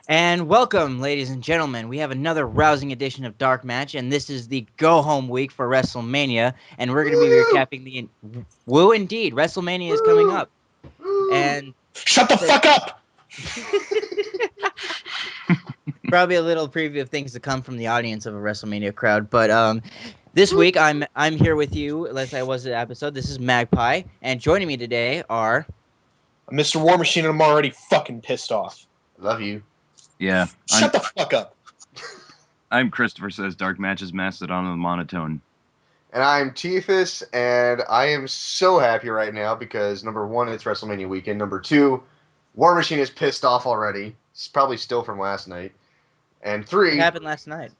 And welcome, ladies and gentlemen. We have another rousing edition of Dark Match, and this is the go-home week for WrestleMania. And we're going to be Woo! recapping the woo. Indeed, WrestleMania is coming Woo! up, Woo! and Shut the fuck up! probably a little preview of things to come from the audience of a WrestleMania crowd. But this week I'm here with you, as I was at the episode. This is Magpie, and joining me today are Mr. War Machine, and I'm already fucking pissed off. Love you. Yeah, Shut the fuck up. I'm CHRISTOPHERSAYS. DarkMatch is Mastodon of the Monotone. And I'm Teefus, and I am so happy right now because number one, it's WrestleMania weekend. Number two, War Machine is pissed off already. It's probably still from last night. And what three, happened last night.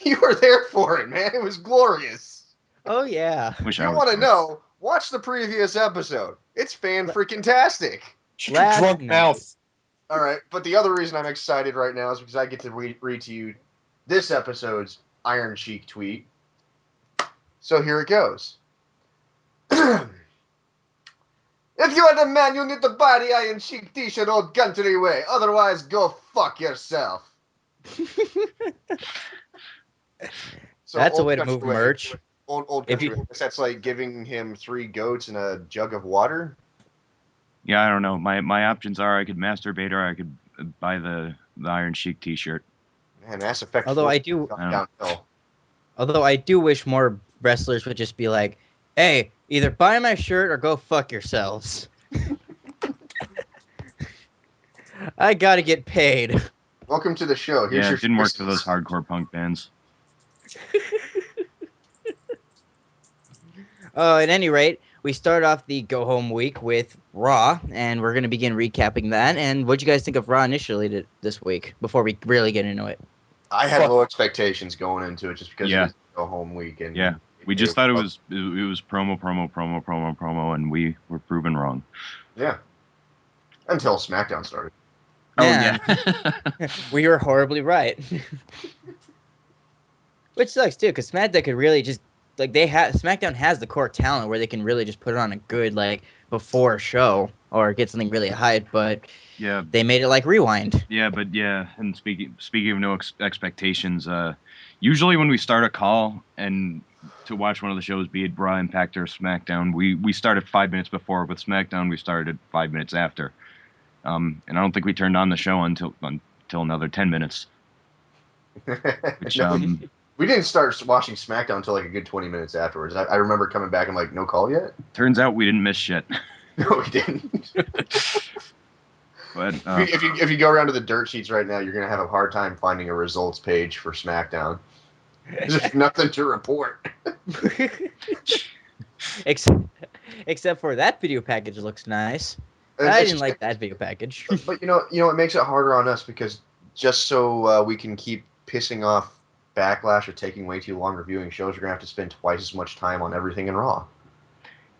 you were there for it, man. It was glorious. Oh yeah, If you want to know, watch the previous episode. It's fan-freaking-tastic. Shut your Last drunk night. mouth. All right, but the other reason I'm excited right now is because I get to read to you this episode's Iron Sheik tweet. So here it goes. If you are the man, you need to buy the Iron Sheik t-shirt old country way. Otherwise, go fuck yourself. So that's a old way to country move merch. Old If country you- way. I guess that's like giving him 3 goats and a jug of water. Yeah, I don't know. My options are I could masturbate or I could buy the Iron Sheik t-shirt. Man, Mass Effect. Although 4 I do- gone downhill. Although I do wish more wrestlers would just be like, hey, either buy my shirt or go fuck yourselves. I gotta get paid. Welcome to the show. Here's Yeah, your it didn't work for choices. those hardcore punk bands. At any rate, we start off the go home week with Raw, and we're gonna begin recapping that. And what'd you guys think of Raw initially this week before we really get into it? I had Fuck. low expectations going into it just because Yeah. it was a home week. And Yeah, we just thought it was promo, and we were proven wrong. Yeah. Until SmackDown started. Yeah. Oh yeah. We were horribly right. Which sucks too, because SmackDown could really just SmackDown has the core talent where they can really just put it on a good before show or get something really hyped, but Yeah. they made it like Rewind. Yeah, but yeah, and speaking of no expectations, usually when we start a call and to watch one of the shows, be it Raw, Impact, or SmackDown, we started 5 minutes before. With SmackDown, we started 5 minutes after, and I don't think we turned on the show until another 10 minutes. Which We didn't start watching SmackDown until like a good 20 minutes afterwards. I remember coming back and like, no call yet? turns out we didn't miss shit. No, we didn't. But if you go around to the dirt sheets right now, you're going to have a hard time finding a results page for SmackDown. There's nothing to report. Except for that video package looks nice. I didn't like that video package. But you know, it makes it harder on us because just so we can keep pissing off Backlash or taking way too long reviewing shows, we're gonna have to spend twice as much time on everything in Raw.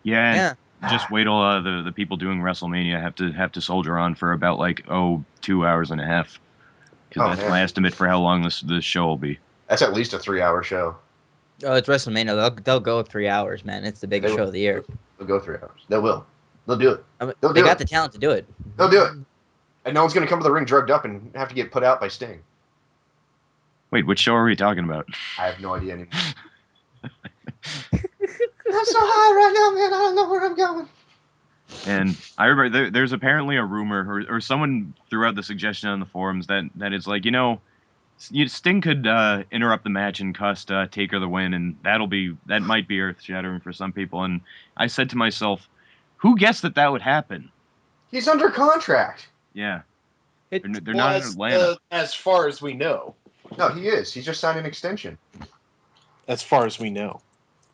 yeah, just wait till the people doing WrestleMania have to soldier on for about 2 hours and a half, because that's my estimate for how long this show will be. That's at least a 3-hour show. Oh, it's WrestleMania. They'll go 3 hours, man. It's the biggest show of the year. They'll go 3 hours. They will. They'll do it. They got the talent to do it. They'll do it. And no one's gonna come to the ring drugged up and have to get put out by Sting. Wait, which show are we talking about? I have no idea anymore. I'm so high right now, man. I don't know where I'm going. And I remember there's apparently a rumor, or someone threw out the suggestion on the forums that it's Sting could interrupt the match and cost Taker the win, and that might be earth-shattering for some people. And I said to myself, who guessed that would happen? He's under contract. Yeah. It- They're not in Atlanta. As far as we know. No, he is. He just signed an extension. As far as we know.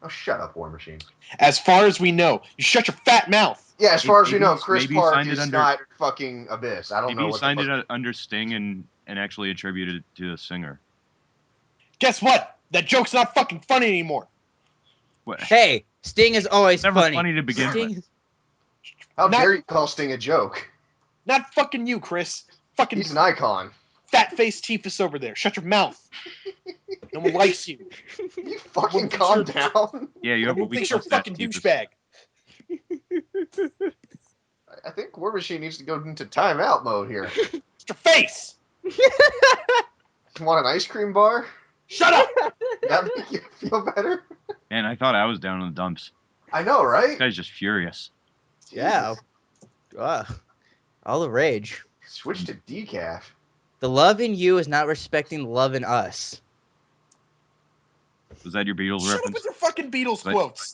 Oh, shut up, War Machine. As far as we know. You shut your fat mouth. Yeah, as far as we know, Chris maybe he Park signed it is under- not fucking Abyss. I don't Maybe know he what signed the fuck. it under Sting and actually attributed it to the singer. Guess what? That joke's not fucking funny anymore. What? Hey, Sting is always Never funny. funny to begin Sting with. How Not- dare you call Sting a joke? Not fucking you, Chris. Fucking He's an icon. fat-faced Teefus over there. Shut your mouth. No one likes you. You fucking Well, calm sure. down. Yeah, you No have a one weak thinks you're a mustache, fucking Teefus. douchebag. I think War Machine needs to go into timeout mode here. It's your face. You want an ice cream bar? Shut up! That make you feel better? And I thought I was down in the dumps. I know, This right? guy's just furious. Yeah. Jesus. All the rage. Switch to decaf. The love in you is not respecting the love in us. Was that your Beatles Shut up reference? with your fucking Beatles But- quotes.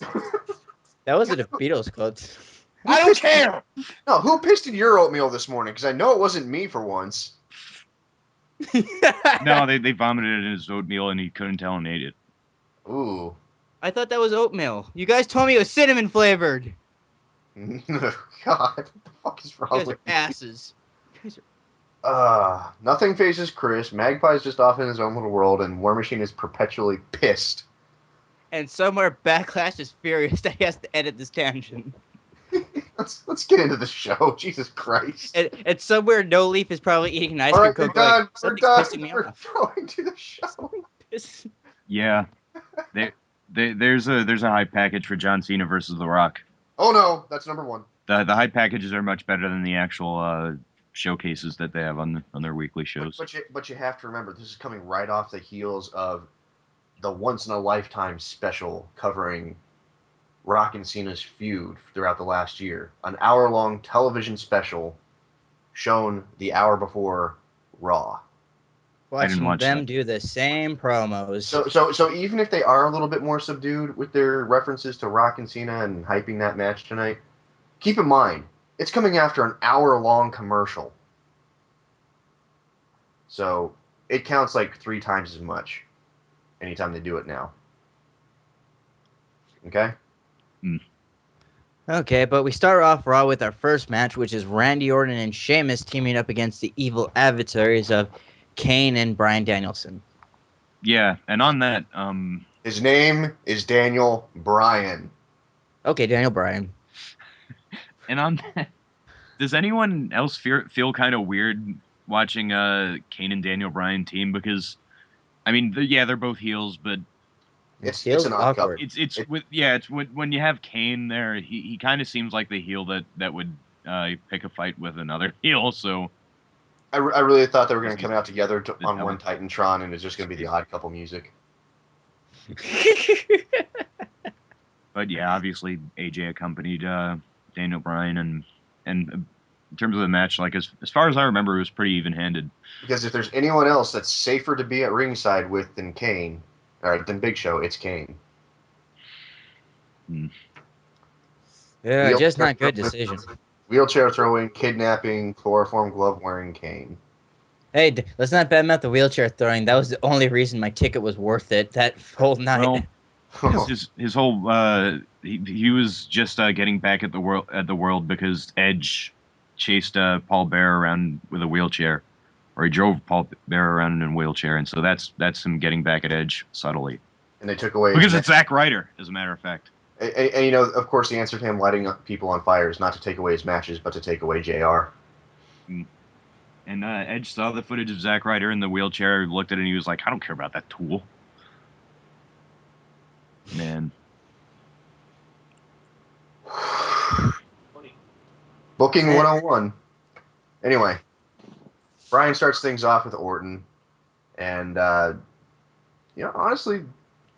That wasn't a Beatles quote. I don't care. No, who pasted your oatmeal this morning? Because I know it wasn't me for once. No, they vomited it in his oatmeal and he couldn't tell and ate it. Ooh. I thought that was oatmeal. You guys told me it was cinnamon flavored. God, what the fuck is You wrong guys with are asses. Nothing phases Chris. Magpie's just off in his own little world, and War Machine is perpetually pissed. And somewhere Backlash is furious that he has to edit this tangent. Let's get into the show. Jesus Christ. And somewhere No Leaf is probably eating an ice All cream right, we're cone going, done. We're something's done. pissing me We're off. going to the show. Yeah. There's a hype package for John Cena versus The Rock. Oh no, that's number one. The hype packages are much better than the actual showcases that they have on their weekly shows. But you have to remember, this is coming right off the heels of the once in a lifetime special covering Rock and Cena's feud throughout the last year. An hour-long television special shown the hour before Raw. Watching watch them that. do the same promos. So even if they are a little bit more subdued with their references to Rock and Cena and hyping that match tonight, keep in mind, it's coming after an hour-long commercial. So it counts like 3 times as much anytime they do it now. Okay? Okay, but we start off Raw with our first match, which is Randy Orton and Sheamus teaming up against the evil adversaries of Kane and Bryan Danielson. Yeah, and on that, His name is Daniel Bryan. Okay, Daniel Bryan. and on that, does anyone else feel kind of weird watching Kane and Daniel Bryan team? Because, I mean, they're both heels, but It's feels an odd couple. awkward. it's when you have Kane there, he kind of seems like the heel that would pick a fight with another heel. So I really thought they were going to He's- come out together he's on hella- one Titantron, and it's just going to be the odd couple music. But yeah, obviously AJ accompanied Daniel Bryan, and in terms of the match, like as far as I remember, it was pretty even-handed. Because if there's anyone else that's safer to be at ringside with than Kane, or than Big Show, it's Kane. Yeah, Wheel- just not good decision. Wheelchair throwing, kidnapping, chloroform glove wearing Kane. Hey, let's not badmouth the wheelchair throwing. That was the only reason my ticket was worth it that whole night. Well, his whole he was just getting back at the world because Edge chased Paul Bearer around with a wheelchair, or he drove Paul Bearer around in a wheelchair, and so that's him getting back at Edge subtly. And they took away Because his it's Zack Ryder, as a matter of fact. and you know, of course, the answer to him lighting up people on fire is not to take away his matches, but to take away JR. And Edge saw the footage of Zack Ryder in the wheelchair, looked at it, and he was like, "I don't care about that tool." Man, Booking 101. Anyway, Bryan starts things off with Orton, and honestly,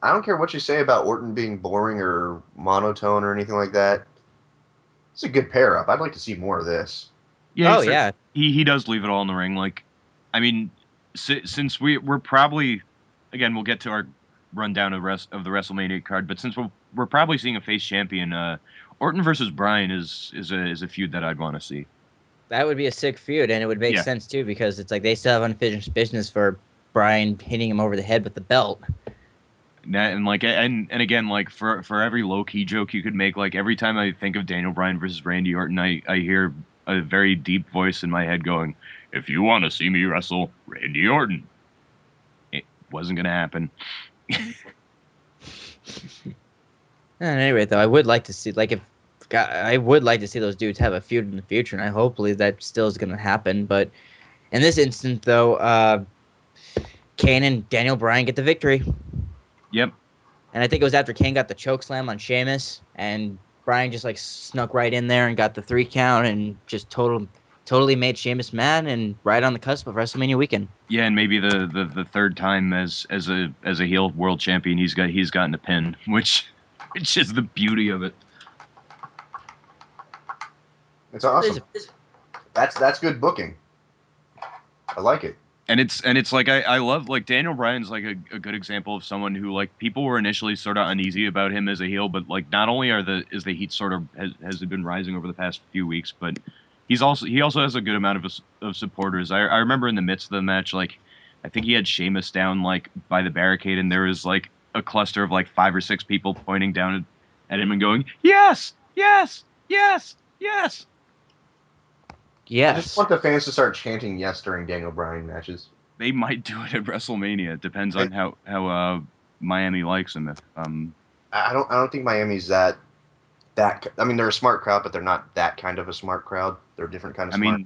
I don't care what you say about Orton being boring or monotone or anything like that. It's a good pair up. I'd like to see more of this. yeah, Oh, yeah. he does leave it all in the ring. Like, I mean, since we're probably, again, we'll get to our rundown of the WrestleMania card, but since we're probably seeing a face champion, Orton versus Bryan is a feud that I'd want to see. That would be a sick feud, and it would make Yeah. sense, too, because it's like they still have unfinished business for Bryan hitting him over the head with the belt. And again, like for every low key joke you could make, like every time I think of Daniel Bryan versus Randy Orton, I hear a very deep voice in my head going, "If you want to see me wrestle Randy Orton," it wasn't gonna happen. At any rate, though, I would like to see I would like to see those dudes have a feud in the future, and hopefully that still is going to happen. But in this instance, though, Kane and Daniel Bryan get the victory. Yep. And I think it was after Kane got the choke slam on Sheamus, and Bryan just like snuck right in there and got the 3 count and just total totally made Sheamus mad and right on the cusp of WrestleMania weekend. Yeah, and maybe the third time as a heel world champion, he's gotten a pin, which is the beauty of it. It's awesome. That's good booking. I like it. And it's like I love, like, Daniel Bryan's like a good example of someone who, like, people were initially sort of uneasy about him as a heel, but like not only is the heat sort of has been rising over the past few weeks, but he also has a good amount of supporters. I remember in the midst of the match, like, I think he had Sheamus down like by the barricade, and there was like a cluster of like 5 or 6 people pointing down at him and going, yes, yes, yes, yes. I just Yes. want the fans to start chanting yes during Daniel Bryan matches. They might do it at WrestleMania. It depends on how Miami likes him. I don't think Miami's that. I mean, they're a smart crowd, but they're not that kind of a smart crowd. They're a different kind of I smart.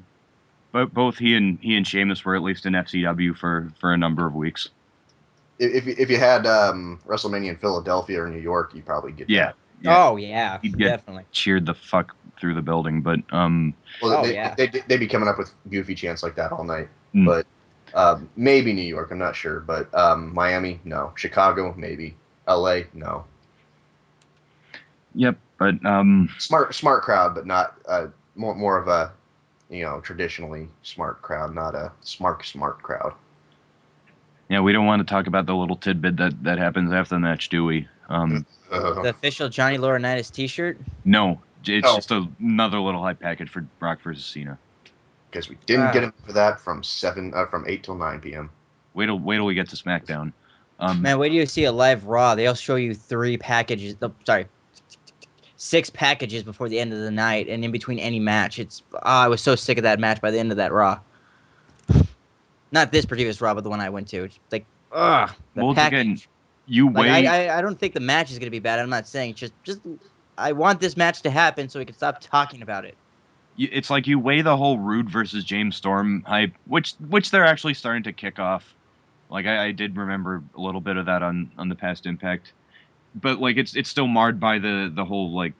mean, both he and Sheamus were at least in FCW for a number of weeks. If you had WrestleMania in Philadelphia or New York, you probably get Yeah. that. Yeah. Oh yeah, He'd get definitely. cheered the fuck through the building, but Well, Oh, they, yeah. they'd be coming up with goofy chants like that all night. Mm. But maybe New York, I'm not sure. But Miami, no. Chicago, maybe. LA, no. yep. But Smart crowd, but not more of a traditionally smart crowd, not a smart crowd. yeah, we don't want to talk about the little tidbit that happens after the match, do we? The official Johnny Laurinaitis T-shirt. No, it's No. just another little hype package for Brock versus Cena. Because we didn't get him for that from 8 till 9 p.m. Wait till we get to SmackDown. Man, wait till you see a live Raw. They'll show you 3 packages. Oh, sorry, 6 packages before the end of the night, and in between any match. I was so sick of that match by the end of that Raw. Not this previous Raw, but the one I went to. It's like, the Well, package. again, you Like, weigh. I don't think the match is gonna be bad. I'm not saying just I want this match to happen so we can stop talking about it. It's like you weigh the whole Rude versus James Storm hype, which they're actually starting to kick off. Like I did remember a little bit of that on the past Impact, but like it's still marred by the whole like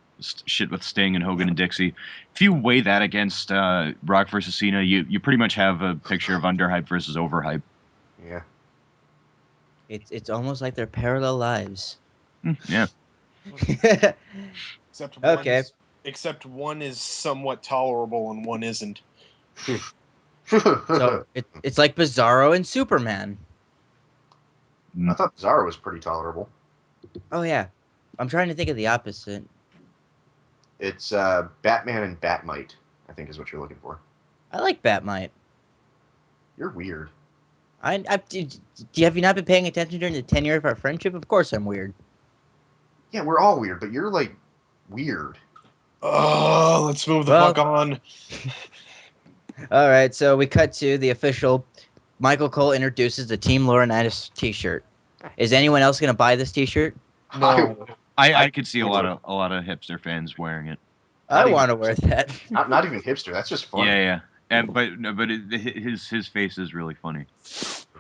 shit with Sting and Hogan and Dixie. If you weigh that against Brock versus Cena, you pretty much have a picture of underhype versus overhype. Yeah. It's almost like they're parallel lives. Yeah. Except Okay. Except one is somewhat tolerable and one isn't. So it's like Bizarro and Superman. I thought Bizarro was pretty tolerable. Oh yeah, I'm trying to think of the opposite. It's Batman and Batmite, I think is what you're looking for. I like Batmite. You're weird. Have you not been paying attention during the 10 years of our friendship? Of course I'm weird. Yeah, we're all weird, but you're like weird. Oh, let's move the Well- fuck on. All right, so we cut to the official. Michael Cole introduces the Team Laurinaitis T-shirt. Is anyone else gonna buy this T-shirt? No. I could see a lot of hipster fans wearing it. I Not want to even- wear that. Not even hipster. That's just fun. Yeah. And his face is really funny.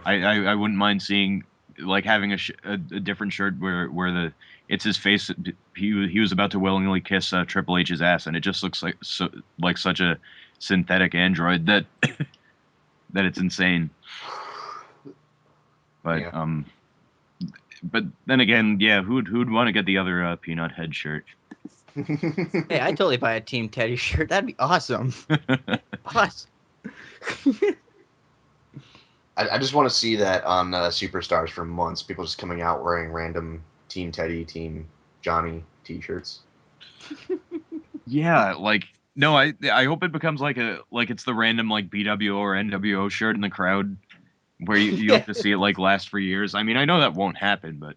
I wouldn't mind seeing, like, having a different shirt where it's his face. He was about to willingly kiss Triple H's ass, and it just looks like such a synthetic android that that it's insane. But Yeah. but then again, yeah, who'd want to get the other Peanut Head shirt? Hey, I'd totally buy a Team Teddy shirt. That'd be awesome. Awesome. I just want to see that on Superstars for months. People just coming out wearing random Team Teddy, Team Johnny T-shirts. Yeah, like, no, I hope it becomes like it's the random like BWO or NWO shirt in the crowd where you have to see it like last for years. I mean, I know that won't happen, but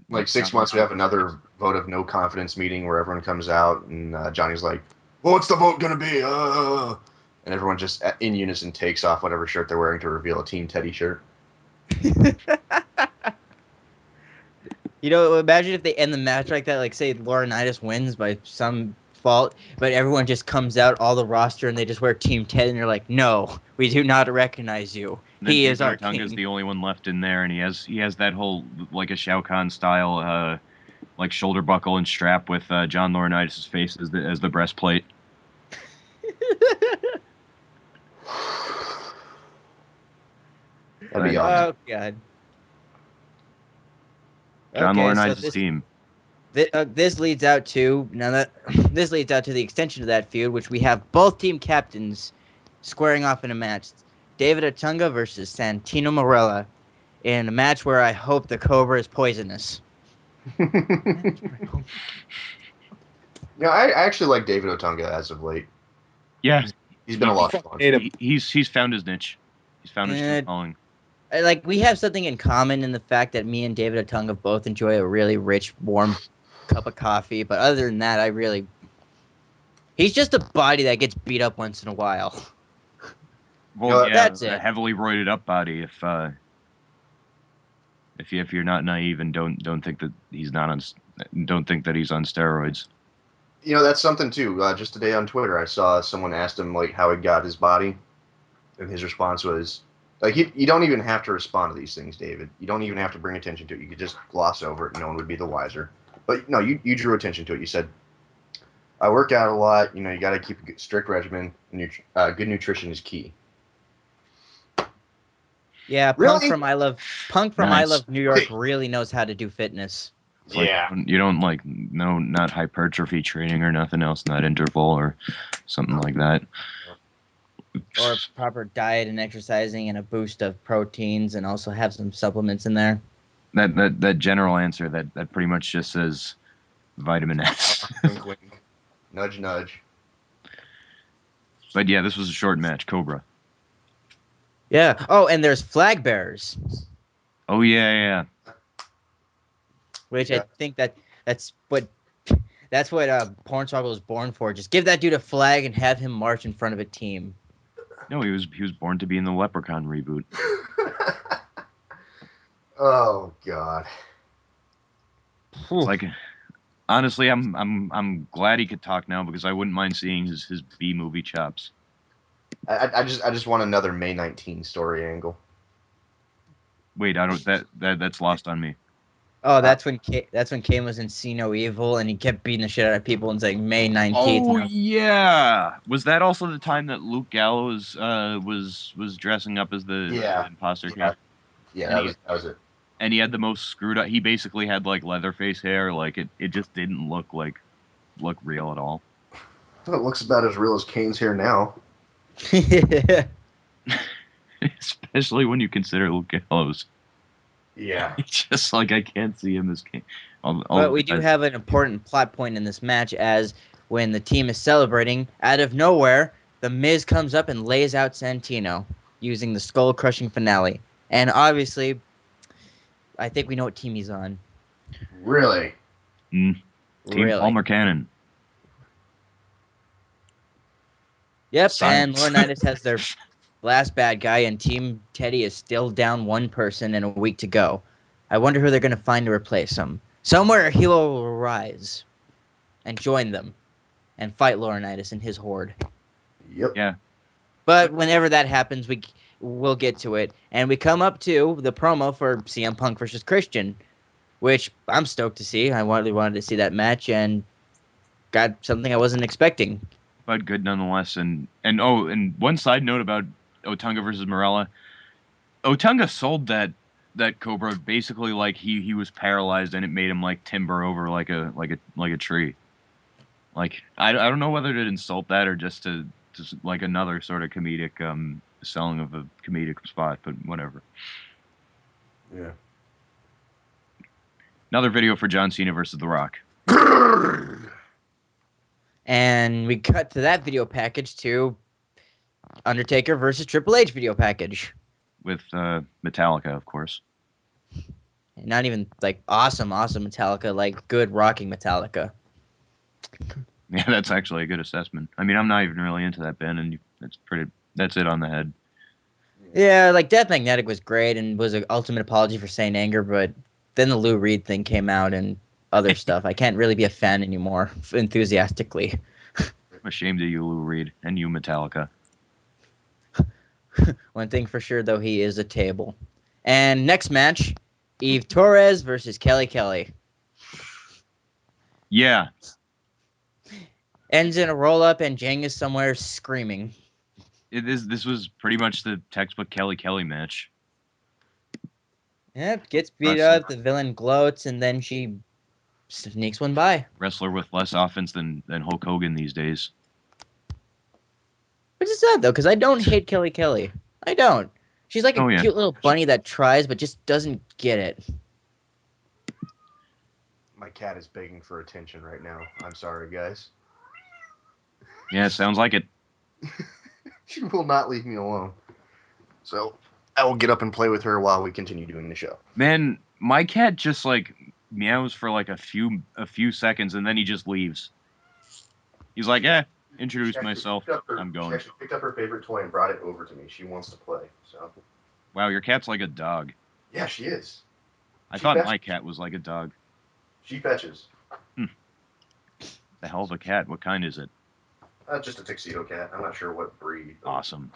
Like 6 months, we have another vote of no confidence meeting where everyone comes out and Johnny's like, "Well, what's the vote gonna be?" And everyone just in unison takes off whatever shirt they're wearing to reveal a Team Teddy shirt. You know, imagine if they end the match like that. Like, say Laurinaitis wins by some fault, but everyone just comes out, all the roster, and they just wear Team Ted, and they're like, "No, we do not recognize you. He is our king." is the only one left in there, and he has that whole like a Shao Kahn style like shoulder buckle and strap with John Laurinaitis' face as the breastplate. That'd be Right. awesome. Oh God. John Okay, so Laurinaitis' team. this leads out to this leads out to the extension of that feud, which we have both team captains squaring off in a match. David Otunga versus Santino Marella in a match where I hope the Cobra is poisonous. Yeah, I actually like David Otunga as of late. Yeah, He's been a lot of fun. Hate him. he's found his niche. He's found his true calling. Like, we have something in common in the fact that me and David Otunga both enjoy a really rich, warm cup of coffee. But other than that, he's just a body that gets beat up once in a while. Well, yeah, that's a it. heavily roided up body. If you're not naive and don't think that he's not on, don't think that he's on steroids. You know, that's something too. Just today on Twitter, I saw someone asked him like how he got his body, and his response was like, "You don't even have to respond to these things, David. You don't even have to bring attention to it. You could just gloss over it. No one would be the wiser." But no, you drew attention to it. You said, "I work out a lot. You know, you got to keep a strict regimen, and good nutrition is key." Yeah, Really? Punk from I Nice. Love New York Okay. really knows how to do fitness. It's like, you don't like not hypertrophy training or nothing else in that interval or something like that. Or proper diet and exercising and a boost of proteins, and also have some supplements in there. That general answer that pretty much just says vitamin S. Wink, wink. Nudge, nudge. But yeah, this was a short match. Cobra. Yeah. Oh, and there's flag bearers, Oh yeah. which Yeah. I think that's what Hornswoggle was born for. Just give that dude a flag and have him march in front of a team. No, he was born to be in the Leprechaun reboot. Oh God. It's like, honestly, I'm glad he could talk now because I wouldn't mind seeing his B movie chops. I just want another May 19 story angle. Wait, I don't that's lost on me. Oh, that's when Kane was in See No Evil, and he kept beating the shit out of people and saying May 19th. Oh yeah, was that also the time that Luke Gallows was dressing up as the imposter? Yeah, And that was it. And he had the most screwed up. He basically had like Leatherface hair. Like it just didn't look real at all. Well, it looks about as real as Kane's hair now. Especially when you consider Luke Gallows. Yeah. It's just like I can't see him as Kane. But we do have an important plot point in this match, as when the team is celebrating, out of nowhere, The Miz comes up and lays out Santino using the skull-crushing finale. And obviously, I think we know what team he's on. Really? Team Palmer Cannon. Yep, Science. and Laurinaitis has their last bad guy, and Team Teddy is still down one person and a week to go. I wonder who they're going to find to replace him. Somewhere he will rise and join them and fight Laurinaitis and his horde. Yep. Yeah. But whenever that happens, we'll get to it. And we come up to the promo for CM Punk versus Christian, which I'm stoked to see. I really wanted to see that match and got something I wasn't expecting. But good nonetheless. And one side note about Otunga versus Marella. Otunga sold that Cobra basically like he was paralyzed and it made him like timber over like a tree. Like I don't know whether to insult that or just to like another sort of comedic selling of a comedic spot, but whatever. Yeah. Another video for John Cena versus The Rock. And we cut to that video package to Undertaker versus Triple H video package. With Metallica, of course. Not even like awesome Metallica, like good rocking Metallica. Yeah, that's actually a good assessment. I mean, I'm not even really into that band, and that's it on the head. Yeah, like Death Magnetic was great and was an ultimate apology for Saint Anger, but then the Lou Reed thing came out and other stuff. I can't really be a fan anymore, enthusiastically. I'm ashamed of you, Lou Reed, and you, Metallica. One thing for sure, though, he is a table. And next match, Eve Torres versus Kelly Kelly. Yeah. Ends in a roll-up, and Jang is somewhere screaming. This was pretty much the textbook Kelly Kelly match. Yeah, gets beat Wrestler. up. The villain gloats, and then she sneaks one by. Wrestler with less offense than Hulk Hogan these days. Which is sad though, because I don't hate Kelly Kelly. I don't. She's like a Oh, yeah. cute little bunny that tries, but just doesn't get it. My cat is begging for attention right now. I'm sorry, guys. Yeah, it sounds like it. She will not leave me alone. So I will get up and play with her while we continue doing the show. Man, my cat just like meows for like a few seconds and then he just leaves. He's like, introduce She actually myself. picked up her- I'm She going. actually picked up her favorite toy and brought it over to me. She wants to play. So Wow, your cat's like a dog. yeah, she is. I She thought fetches. my cat was like a dog. She fetches. The hell of a cat. What kind is it? Just a tuxedo cat. I'm not sure what breed. Awesome.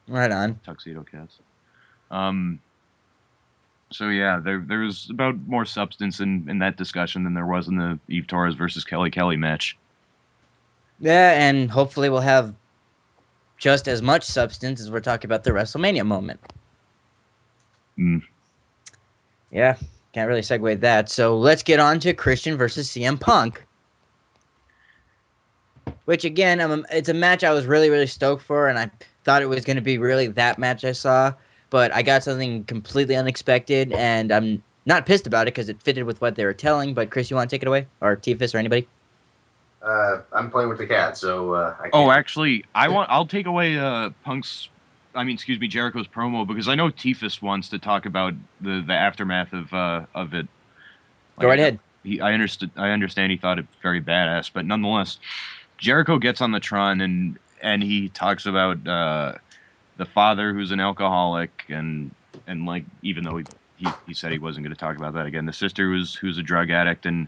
Right on. Tuxedo cats. So yeah, there was about more substance in that discussion than there was in the Eve Torres versus Kelly Kelly match. Yeah, and hopefully we'll have just as much substance as we're talking about the WrestleMania moment. Mm. Yeah, can't really segue that. So let's get on to Christian versus CM Punk. Which again, it's a match I was really, really stoked for, and I thought it was going to be really that match I saw, but I got something completely unexpected, and I'm not pissed about it because it fitted with what they were telling. But Chris, you want to take it away, or Teefus, or anybody? I'm playing with the cat, so I can't. Oh, actually, I'll take away Jericho's promo because I know Teefus wants to talk about the aftermath of it. Go right ahead. I understand he thought it very badass, but nonetheless, Jericho gets on the Tron and he talks about the father who's an alcoholic and like even though he said he wasn't going to talk about that again, the sister who's a drug addict and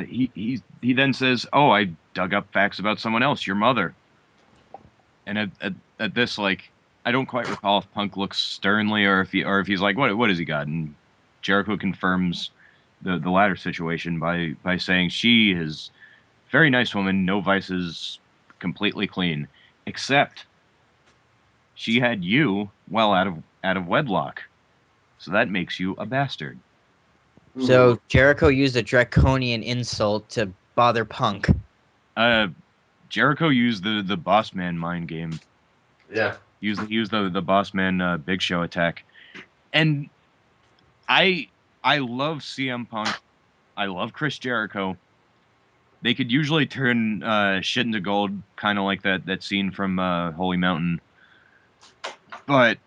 he then says, "Oh, I dug up facts about someone else, your mother." And at this, like, I don't quite recall if Punk looks sternly or if he's like, what has he got? And Jericho confirms the latter situation by saying she is a very nice woman, no vices, completely clean, except she had you well out of wedlock, so that makes you a bastard. So Jericho used a draconian insult to bother Punk. Jericho used the boss man mind game. Yeah. He used the boss man Big Show attack, and I love CM Punk. I love Chris Jericho. They could usually turn shit into gold, kind of like that scene from Holy Mountain. But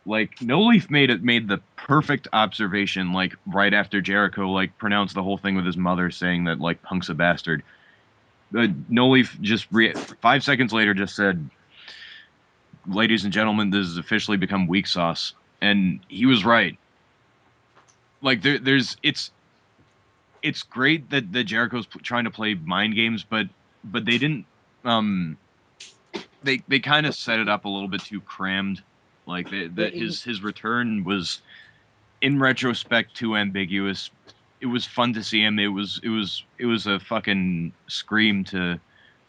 like No Leaf made the perfect observation, like right after Jericho like pronounced the whole thing with his mother saying that like Punk's a bastard. No Leaf just 5 seconds later just said, "Ladies and gentlemen, this has officially become weak sauce," and he was right. Like it's great that Jericho's trying to play mind games, but they didn't. They kind of set it up a little bit too crammed. Like his return was, in retrospect, too ambiguous. It was fun to see him. It was a fucking scream to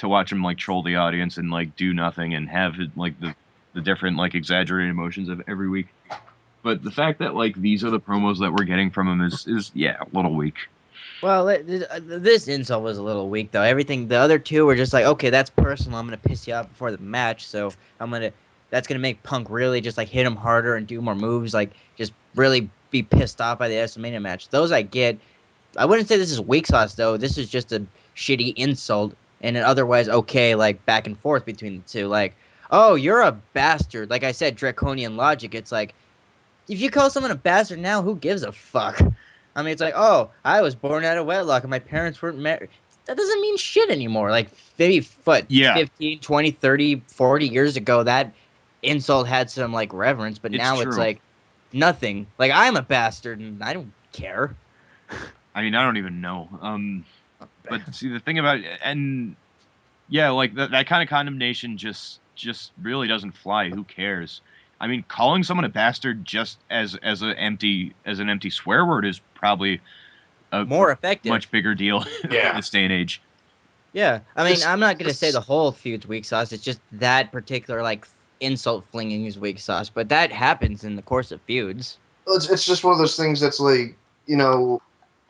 watch him like troll the audience and like do nothing and have like the different like exaggerated emotions of every week. But the fact that like these are the promos that we're getting from him is a little weak. Well, this insult was a little weak, though. The other two were just like, okay, that's personal. I'm gonna piss you off before the match, so that's gonna make Punk really just like hit him harder and do more moves, like just really be pissed off by the WrestleMania match. Those I get. I wouldn't say this is weak sauce though. This is just a shitty insult and an otherwise okay like back and forth between the two. Like, oh, you're a bastard. Like I said, draconian logic. It's like, if you call someone a bastard now, who gives a fuck? I mean, it's like, oh, I was born out of wedlock and my parents weren't married. That doesn't mean shit anymore. Like, maybe, 15, 20, 30, 40 years ago, that insult had some, like, reverence, but now it's like, nothing. Like, I'm a bastard and I don't care. I mean, I don't even know. But see, the thing about it, and yeah, like that kind of condemnation just really doesn't fly. Who cares? I mean, calling someone a bastard just as an empty swear word is probably a more effective, much bigger deal in this day and age. Yeah, I mean, I'm not gonna say the whole feud's weak sauce. It's just that particular like insult flinging is weak sauce, but that happens in the course of feuds. It's just one of those things that's like,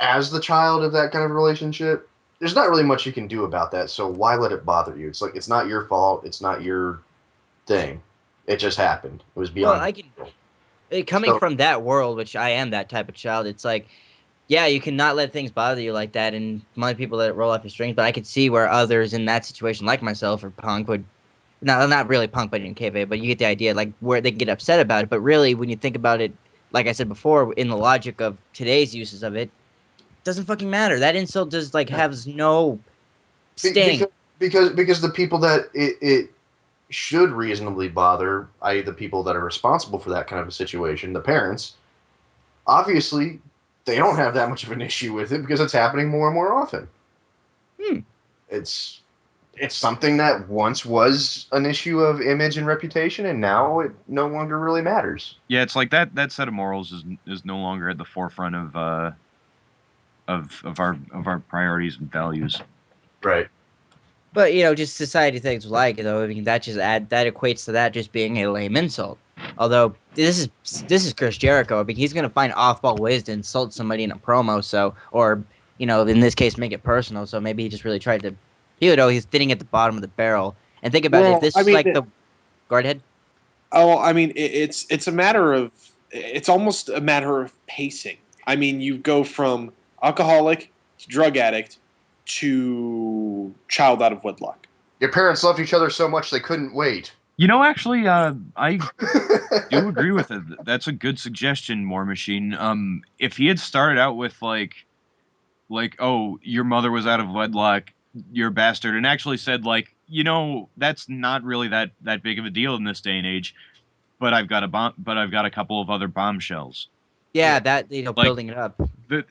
as the child of that kind of relationship, there's not really much you can do about that. So why let it bother you? It's like, it's not your fault. It's not your thing. It just happened. It was Well, beyond. I can coming So- from that world, which I am that type of child. It's like, yeah, you cannot let things bother you like that, and my people let it roll off your strings. But I could see where others in that situation, like myself or Punk, would not really Punk, but in kayfabe. But you get the idea, like where they get upset about it. But really, when you think about it, like I said before, in the logic of today's uses of it, doesn't fucking matter. That insult just like has no sting. because the people that it should reasonably bother, i.e., the people that are responsible for that kind of a situation, the parents, obviously they don't have that much of an issue with it because it's happening more and more often. Hmm. It's something that once was an issue of image and reputation, and now it no longer really matters. Yeah, it's like that set of morals is no longer at the forefront of our priorities and values. Right. But just society things like though. I mean, that equates to that just being a lame insult. Although this is Chris Jericho. I mean, he's gonna find off-ball ways to insult somebody in a promo. So, or in this case, make it personal. So maybe he just really tried to, he's sitting at the bottom of the barrel. And think about it. If this I is mean, like the guard head. Oh, I mean, it's a matter of it's almost a matter of pacing. I mean, you go from alcoholic to drug addict to child out of wedlock. Your parents loved each other so much they couldn't wait. Actually, I do agree with it. That's a good suggestion, War Machine. If he had started out with oh, your mother was out of wedlock, you're a bastard, and actually said that's not really that big of a deal in this day and age, but I've got a couple of other bombshells. Yeah, that Like, building it up.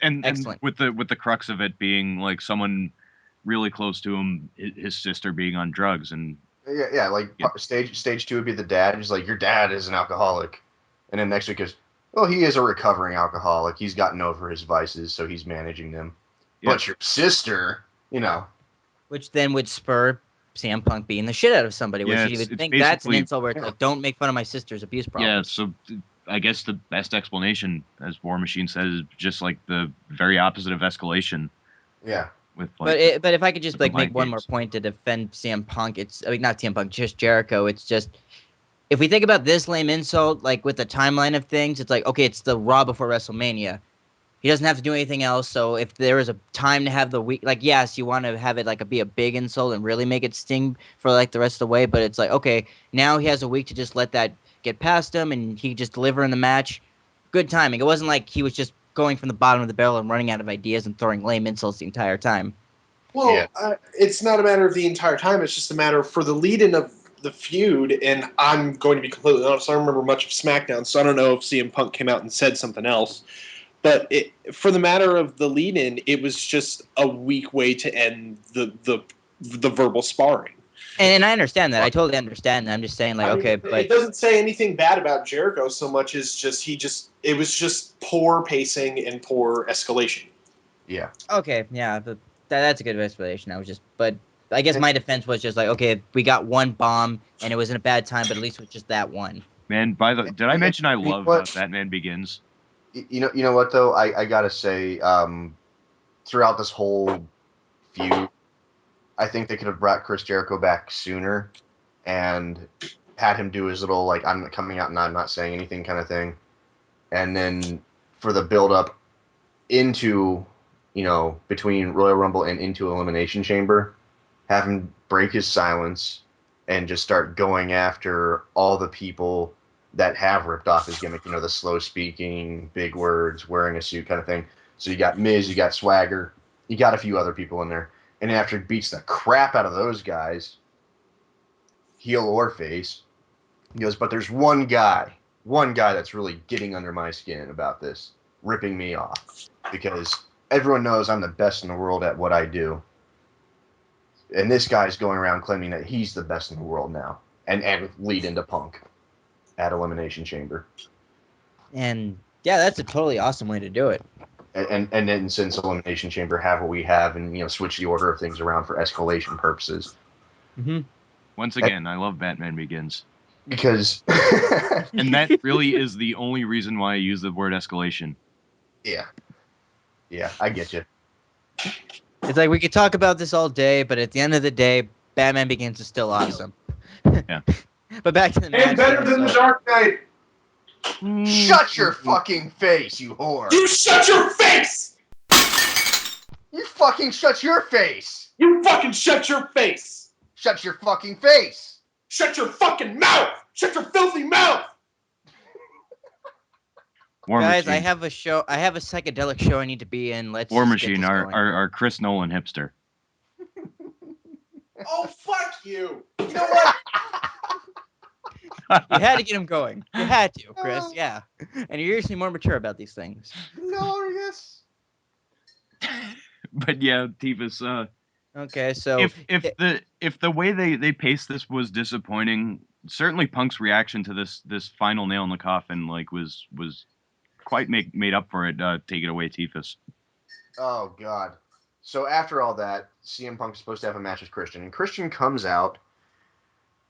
And Excellent. with the crux of it being like someone really close to him, his sister being on drugs, and Yeah. Like stage 2 would be the dad. He's like, your dad is an alcoholic, and then next week is, well, he is a recovering alcoholic. He's gotten over his vices, so he's managing them. Yeah. But your sister, Which then would spur CM Punk being the shit out of somebody, which you would think that's an insult where it's like, don't make fun of my sister's abuse problem. Yeah, so I guess the best explanation, as War Machine says, is just like the very opposite of escalation. Yeah. With but if I could just like make one more point to defend CM Punk, not CM Punk, just Jericho. It's just, if we think about this lame insult, like with the timeline of things, it's like, okay, it's the Raw before WrestleMania. He doesn't have to do anything else. So if there is a time to have the week, like, yes, you want to have it be a big insult and really make it sting for like the rest of the way. But it's like, okay, now he has a week to just let that get past him and he just deliver in the match. Good timing. It wasn't like he was just going from the bottom of the barrel and running out of ideas and throwing lame insults the entire time. Well, it's not a matter of the entire time. It's just a matter for the lead-in of the feud. And I'm going to be completely honest. I don't remember much of SmackDown, so I don't know if CM Punk came out and said something else. But for the matter of the lead-in, it was just a weak way to end the verbal sparring. And I understand that. I totally understand that. I'm just saying, but it doesn't say anything bad about Jericho so much as it was just poor pacing and poor escalation. Yeah. Okay, yeah, but that's a good explanation. But I guess my defense was just like, okay, we got one bomb and it was in a bad time, but at least it was just that one. Man, did I mention I love Batman Begins? You know what though? I gotta say, throughout this whole feud, I think they could have brought Chris Jericho back sooner and had him do his little I'm coming out and I'm not saying anything kind of thing, and then for the build up into between Royal Rumble and into Elimination Chamber, have him break his silence and just start going after all the people that have ripped off his gimmick, the slow speaking, big words, wearing a suit kind of thing. So you got Miz, you got Swagger, you got a few other people in there. And after he beats the crap out of those guys, heel or face, he goes, but there's one guy that's really getting under my skin about this, ripping me off. Because everyone knows I'm the best in the world at what I do. And this guy's going around claiming that he's the best in the world now. And lead into Punk at Elimination Chamber. And yeah, that's a totally awesome way to do it. And then since Elimination Chamber have what we have and switch the order of things around for escalation purposes. Mm-hmm. Once again, I love Batman Begins. Because And that really is the only reason why I use the word escalation. yeah, I get you. It's like we could talk about this all day, but at the end of the day, Batman Begins is still awesome. Yeah. But back to the match. And better than the Dark Knight. Shut your fucking face, you whore! You shut your face! You fucking shut your face! You fucking shut your face! Shut your fucking face! Shut your fucking mouth! Shut your filthy mouth! War Guys, Machine. I have a show. I have a psychedelic show I need to be in. Let's War just get Machine, this our, going. our Chris Nolan hipster. Oh, fuck you! You know what? You had to get him going. You had to, Chris. Yeah, and you're usually more mature about these things. Glorious. But yeah, Teefus, Okay, so if the way they paced this was disappointing, certainly Punk's reaction to this final nail in the coffin was quite made up for it. Take it away, Teefus. Oh god. So after all that, CM Punk's supposed to have a match with Christian, and Christian comes out,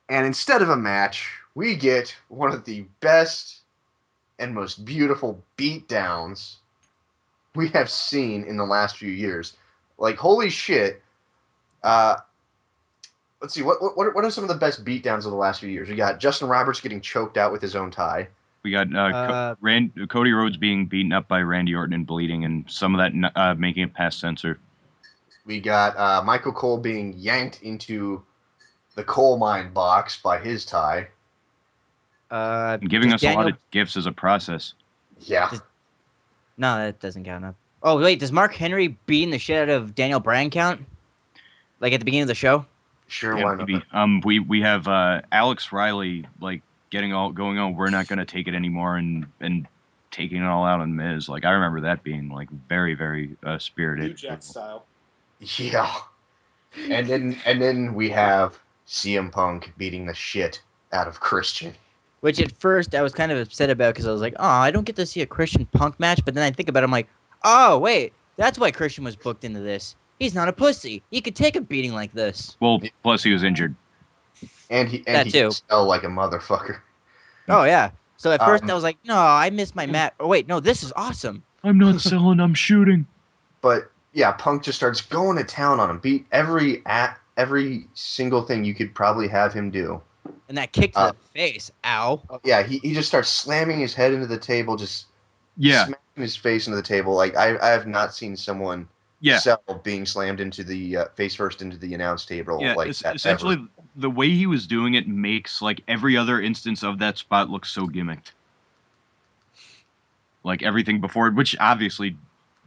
and instead of a match, we get one of the best and most beautiful beatdowns we have seen in the last few years. Like, holy shit. Let's see, what are some of the best beatdowns of the last few years? We got Justin Roberts getting choked out with his own tie. We got Cody Rhodes being beaten up by Randy Orton and bleeding, and some of that making it past censor. We got Michael Cole being yanked into the coal mine box by his tie. And giving us a lot of gifts as a process. Yeah. No, that doesn't count up. Oh wait, does Mark Henry beating the shit out of Daniel Bryan count? Like at the beginning of the show? Sure, Yeah, why maybe. not? We have Alex Riley like going on. We're not going to take it anymore, and taking it all out on Miz. Like I remember that being like very very spirited. New Jack style. Yeah. And then we have CM Punk beating the shit out of Christian. Which at first I was kind of upset about because I was like, oh, I don't get to see a Christian Punk match. But then I think about it, I'm like, oh, wait, that's why Christian was booked into this. He's not a pussy. He could take a beating like this. Well, plus he was injured. And he That too. fell like a motherfucker. Oh, yeah. So at first I was like, no, I missed my match. Oh, wait, no, this is awesome. I'm not selling, I'm shooting. But yeah, Punk just starts going to town on him. Beat every single thing you could probably have him do. And that kick to the face. Ow. Yeah, he just starts slamming his head into the table, just smacking his face into the table. Like I have not seen someone sell being slammed into the face first into the announce table like that. Essentially, ever. The way he was doing it makes like every other instance of that spot look so gimmicked. Like everything before it, which obviously,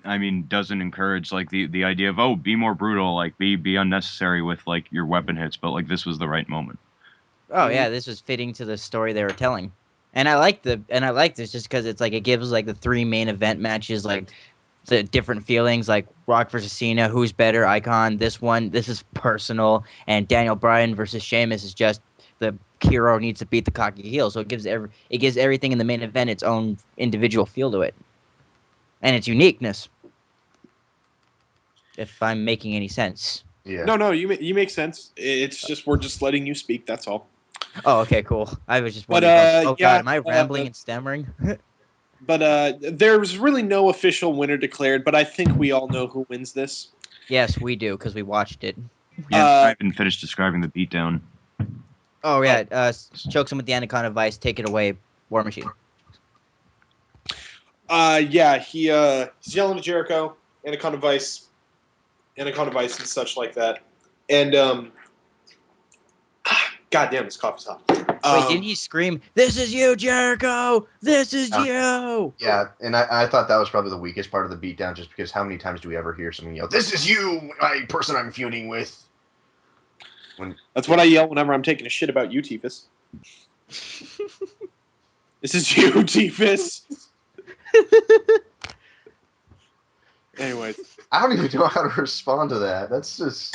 I mean, doesn't encourage like the idea of be more brutal, like be unnecessary with like your weapon hits, but like this was the right moment. Oh yeah, this was fitting to the story they were telling, and I like this just because it's like it gives like the 3 main event matches like the different feelings, like Rock versus Cena, who's better, Icon. This is personal, and Daniel Bryan versus Sheamus is just the hero needs to beat the cocky heel, so it gives everything in the main event its own individual feel to it, and its uniqueness. If I'm making any sense. Yeah. No, you make sense. It's just we're just letting you speak. That's all. Oh, okay, cool. I was just wondering. God, am I rambling and stammering? But there's really no official winner declared. But I think we all know who wins this. Yes, we do because we watched it. Yeah, I haven't finished describing the beatdown. Oh yeah, chokes him with the Anaconda Vice. Take it away, War Machine. Yeah, he's yelling at Jericho, Anaconda Vice, and such like that. And goddamn, this coffee's hot. Wait, didn't he scream, "This is you, Jericho! This is you!" Yeah, and I thought that was probably the weakest part of the beatdown, just because how many times do we ever hear someone yell, "This is you, person I'm feuding with"? That's what I yell whenever I'm taking a shit about you, Teefus. This is you, Teefus. Anyways. I don't even know how to respond to that. That's just...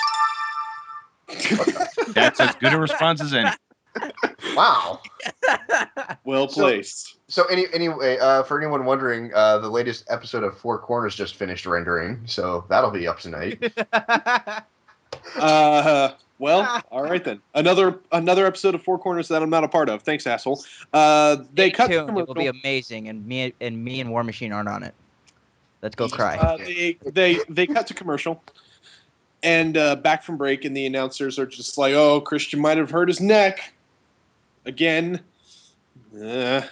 That's as good a response as any. Wow. Well placed. So anyway, for anyone wondering, the latest episode of Four Corners just finished rendering, so that'll be up tonight. Well, all right then. Another episode of Four Corners that I'm not a part of. Thanks, asshole. They cut the It will be commercial. amazing, and me and War Machine aren't on it. Let's go cry. They cut to commercial, and back from break, and the announcers are just like, "Oh, Christian might have hurt his neck again." Yeah.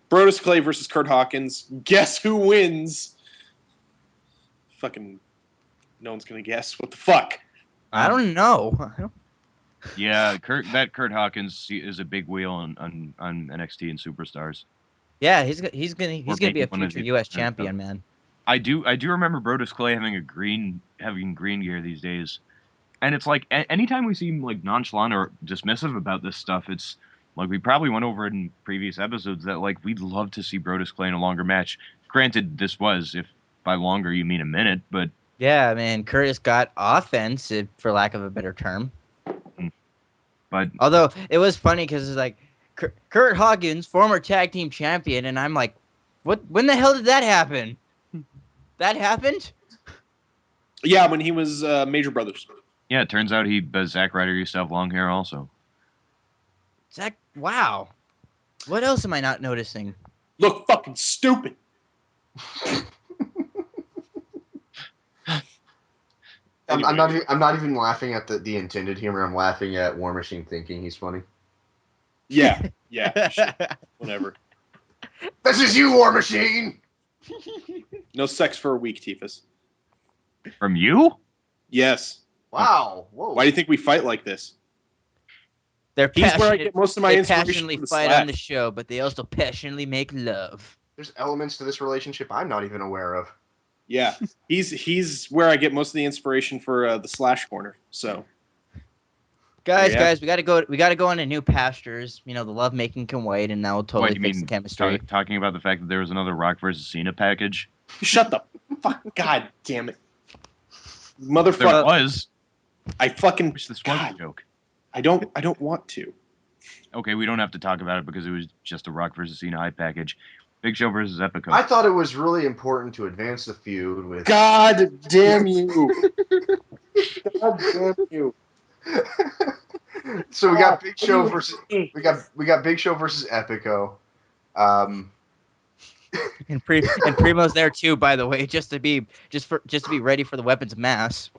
Brodus Clay versus Kurt Hawkins. Guess who wins? Fucking, no one's gonna guess. What the fuck? I don't know. Yeah, Kurt Hawkins is a big wheel on NXT and Superstars. Yeah, he's gonna be a future U.S. champion, man. I do remember Brodus Clay having green gear these days, and it's like anytime we seem like nonchalant or dismissive about this stuff, it's like we probably went over it in previous episodes that like we'd love to see Brodus Clay in a longer match. Granted, this was, if by longer you mean a minute, but yeah, man, Curtis got offense, for lack of a better term. But although it was funny because it's like Kurt Hawkins, former tag team champion, and I'm like, what? When the hell did that happen? That happened? Yeah, when he was Major Brothers. Yeah, it turns out Zack Ryder used to have long hair also. Zack, wow. What else am I not noticing? Look fucking stupid. I'm not even laughing at the intended humor. I'm laughing at War Machine thinking he's funny. Yeah. Sure. Whatever. This is you, War Machine. No sex for a week, Teefus. From you? Yes. Wow. Whoa. Why do you think we fight like this? He's where I get most of my inspiration. They passionately fight on the show, but they also passionately make love. There's elements to this relationship I'm not even aware of. Yeah, he's where I get most of the inspiration for the Slash Corner. So, guys, we gotta go into new pastures. You know, the love making can wait, and that will totally fix the chemistry. Talking about the fact that there was another Rock versus Cena package. Shut the fuck! God damn it, motherfucker! There was. I fucking wish this was a joke. I don't want to. Okay, we don't have to talk about it because it was just a Rock versus Cena hype package. Big Show versus Epico. I thought it was really important to advance the feud with. God damn you! God damn you! So we got Big Show versus we got Big Show versus Epico. And Primo's there too, by the way, just to be ready for the weapons of mass.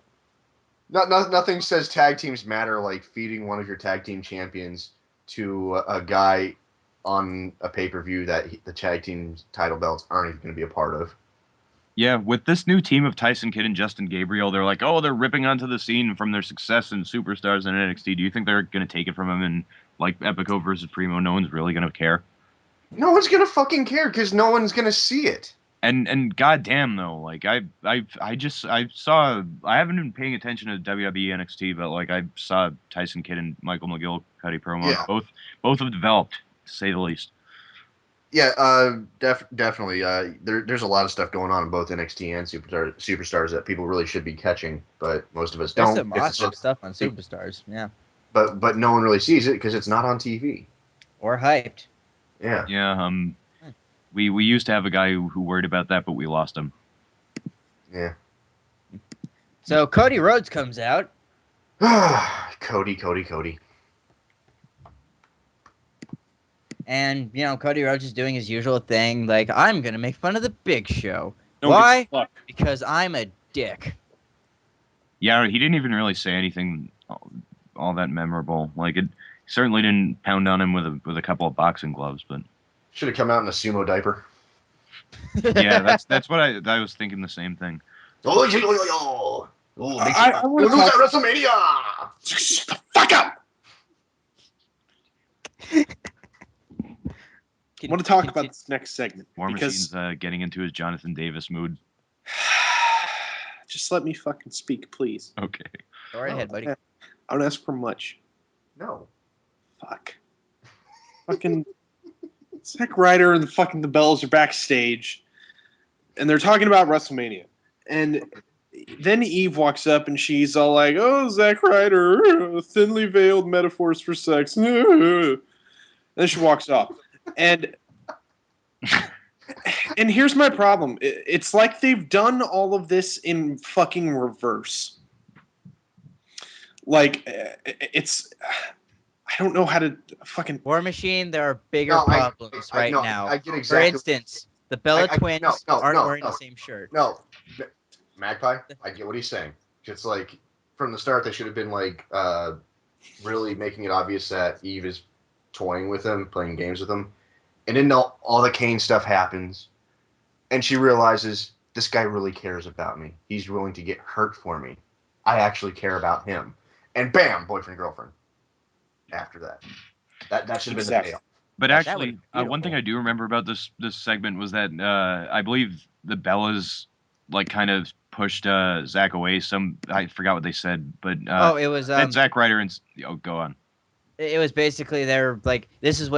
Nothing says tag teams matter like feeding one of your tag team champions to a guy on a pay-per-view that the tag team title belts aren't even going to be a part of. Yeah, with this new team of Tyson Kidd and Justin Gabriel, they're like, oh, they're ripping onto the scene from their success in Superstars and NXT. Do you think they're going to take it from them and like Epico versus Primo? No one's really going to care. No one's going to fucking care because no one's going to see it. And goddamn though, like I haven't been paying attention to WWE NXT, but like I saw Tyson Kidd and Michael McGill cut a promo. Yeah. Both have developed, to say the least. Yeah, definitely. There's a lot of stuff going on in both NXT and Superstars that people really should be catching, but most of us don't. There's some awesome stuff on Superstars, yeah. But no one really sees it because it's not on TV or hyped. Yeah. Yeah. We used to have a guy who worried about that, but we lost him. Yeah. So Cody Rhodes comes out. Cody. And, you know, Cody Rhodes is doing his usual thing, like, I'm going to make fun of the Big Show. Why? Because I'm a dick. Yeah, he didn't even really say anything all that memorable. Like, it certainly didn't pound on him with a couple of boxing gloves, but... Should have come out in a sumo diaper. Yeah, that's what I was thinking the same thing. I want to lose at WrestleMania! Shut the fuck up! I want to talk about this next segment. War Machine's getting into his Jonathan Davis mood. Just let me fucking speak, please. Okay. Go right ahead, buddy. I don't ask for much. No. Fuck. Fucking Zack Ryder and the Bells are backstage, and they're talking about WrestleMania. And then Eve walks up, and she's all like, "Oh, Zack Ryder, thinly veiled metaphors for sex." And then she walks off. And here's my problem. It's like they've done all of this in fucking reverse. Like, it's... I don't know how to fucking... War Machine, there are bigger No, problems right no, now. I get For exactly. instance, the Bella twins aren't wearing the same shirt. No, Magpie, I get what he's saying. It's like from the start they should have been like really making it obvious that Eve is toying with him, playing games with him, and then all the Kane stuff happens, and she realizes this guy really cares about me. He's willing to get hurt for me. I actually care about him, and bam, boyfriend girlfriend. After that should have been the payoff. But That actually, was one thing I do remember about this segment was that I believe the Bellas like kind of pushed Zach away. I forgot what they said, but It was that Zack Ryder and go on. It was basically they're like, this is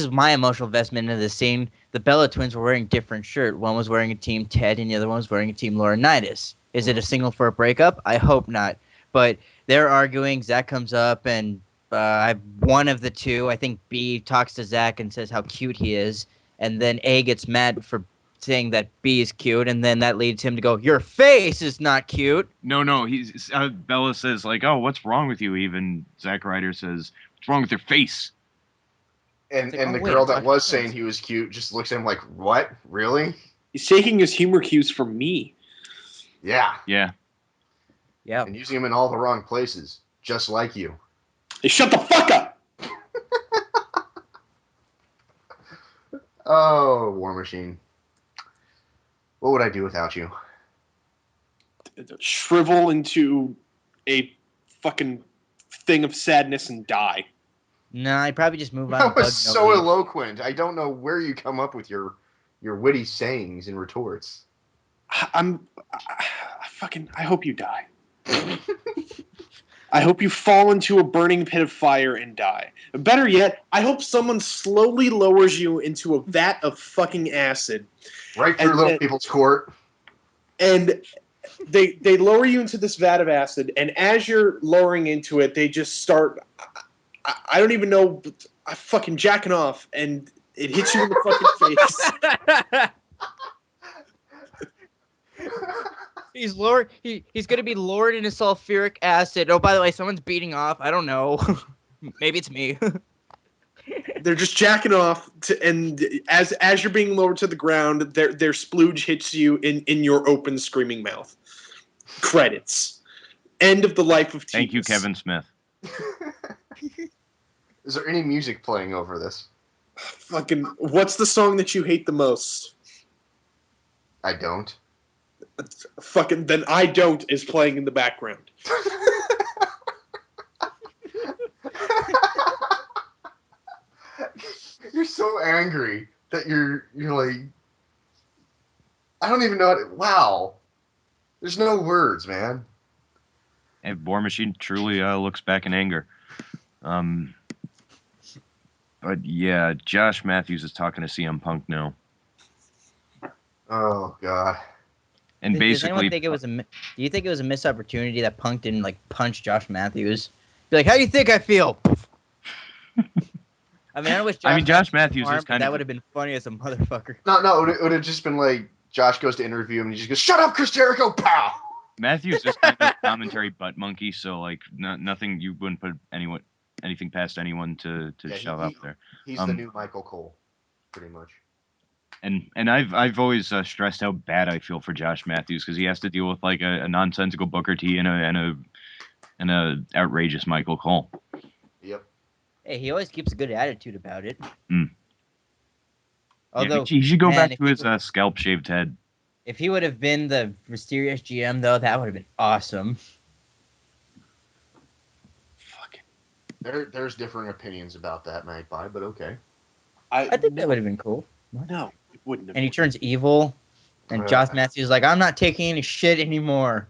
my emotional investment into the scene. The Bella twins were wearing different shirt. One was wearing a Team Ted, and the other one was wearing a Team Laurinaitis. Is it a signal for a breakup? I hope not. But they're arguing. Zach comes up, and one of the two, I think B, talks to Zach and says how cute he is, and then A gets mad for saying that B is cute, and then that leads him to go, your face is not cute. No, he's Bella says like, oh, what's wrong with you? Even Zack Ryder says, what's wrong with your face? And the girl that was saying he was cute just looks at him like, what? Really? He's taking his humor cues from me. Yeah. Yeah. And using them in all the wrong places, just like you. Hey, shut the fuck up! Oh, War Machine. What would I do without you? Shrivel into a fucking thing of sadness and die. No, I'd probably just move on. That was so eloquent. I don't know where you come up with your witty sayings and retorts. I hope you die. I hope you fall into a burning pit of fire and die. Better yet, I hope someone slowly lowers you into a vat of fucking acid. Right through little people's court. And they lower you into this vat of acid, and as you're lowering into it, they just start... I don't even know... I'm fucking jacking off, and it hits you in the fucking face. He's lowered. He's gonna be lowered into sulfuric acid. Oh, by the way, someone's beating off. I don't know. Maybe it's me. They're just jacking off, and as you're being lowered to the ground, their splooge hits you in your open, screaming mouth. Credits. End of the life of Teefus. Thank you, Kevin Smith. Is there any music playing over this? Fucking, what's the song that you hate the most? I don't. Fucking, then I Don't is playing in the background. You're so angry that you're like, I don't even know how to, wow. There's no words, man. And War Machine truly looks back in anger. But yeah, Josh Matthews is talking to CM Punk now. Oh God. And Does basically, anyone think do you think it was a missed opportunity that Punk didn't like punch Josh Matthews? Be like, how do you think I feel? I mean, Josh Matthews is kind that of... would have been funny as a motherfucker. No, it would have just been like Josh goes to interview him and he just goes, "Shut up, Chris Jericho!" Pow. Matthews is kind of a commentary butt monkey, so like nothing, you wouldn't put anything past anyone to shove up there. He's the new Michael Cole, pretty much. And I've always stressed how bad I feel for Josh Matthews because he has to deal with like a nonsensical Booker T and a outrageous Michael Cole. Yep. Hey, he always keeps a good attitude about it. Although he should go back to his scalp shaved head. If he would have been the mysterious GM, though, that would have been awesome. There's differing opinions about that, Magpie, but okay. I think that would have been cool. No, it wouldn't have. And he turns evil, and Josh Matthews is like, I'm not taking any shit anymore.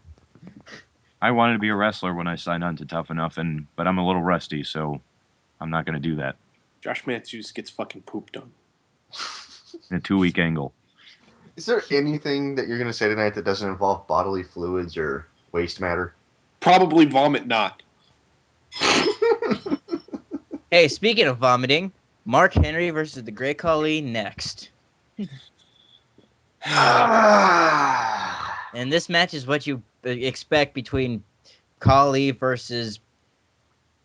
I wanted to be a wrestler when I signed on to Tough Enough, but I'm a little rusty, so I'm not going to do that. Josh Matthews gets fucking pooped on. In a 2-week angle. Is there anything that you're going to say tonight that doesn't involve bodily fluids or waste matter? Probably vomit not. Hey, speaking of vomiting, Mark Henry versus the Great Khali next. And this match is what you expect between Khali versus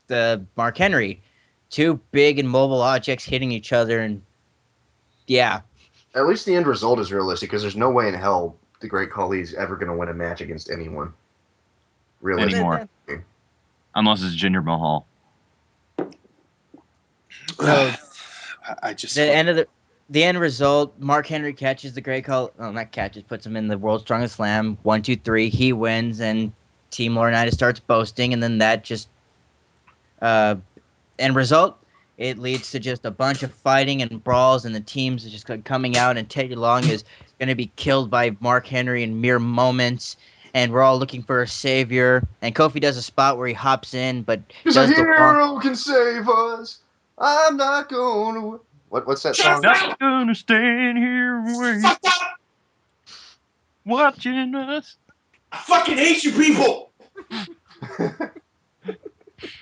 the Mark Henry. Two big and mobile objects hitting each other, and yeah. At least the end result is realistic, because there's no way in hell the Great Khali's ever going to win a match against anyone. Really. Anymore. Unless it's Jinder Mahal. So I just the end result, Mark Henry catches the Great Khali. Oh, not catches, puts him in the World's Strongest Slam. 1, 2, 3. He wins, and Team Laurinaitis starts boasting, and then that just end result. It leads to just a bunch of fighting and brawls, and the teams are just coming out, and Teddy Long is going to be killed by Mark Henry in mere moments, and we're all looking for a savior. And Kofi does a spot where he hops in, but Because does a the hero can save us. I'm not going to... What's that song? Not gonna stand here and wait, fuck up. watching us. I fucking hate you people.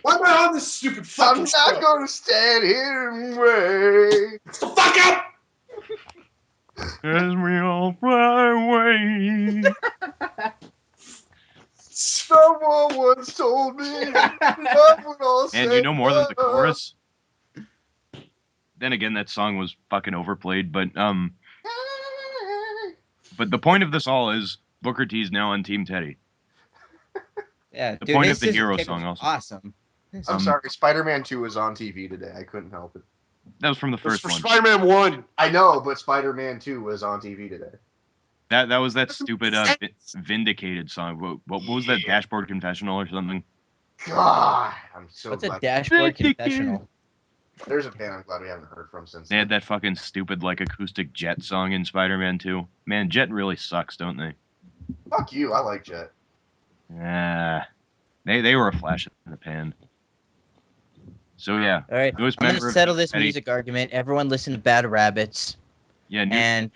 Why am I on this stupid fucking I'm show? not going to stand here and wait. So fuck up. As we all fly away. Someone once told me love would all And you know more than the chorus? Then again, that song was fucking overplayed, but the point of this all is Booker T's now on Team Teddy. Yeah, The dude, point this of the hero kick song was also. awesome. I'm sorry, Spider-Man 2 was on TV today. I couldn't help it. That was from the It was first for one. Spider-Man 1. I know, but Spider-Man 2 was on TV today. That was that stupid Vindicated song. What was that, Dashboard Confessional or something? God, I'm so What's a glad. dashboard confessional? There's a band I'm glad we haven't heard from since They had then. that fucking stupid like acoustic Jet song in Spider-Man 2. Man, Jet really sucks, don't they? Fuck you, I like Jet. Yeah. They were a flash in the pan. So yeah. All right, Newest I'm member gonna of settle Team this Teddy. music argument. Everyone listen to Bad Rabbits Yeah, and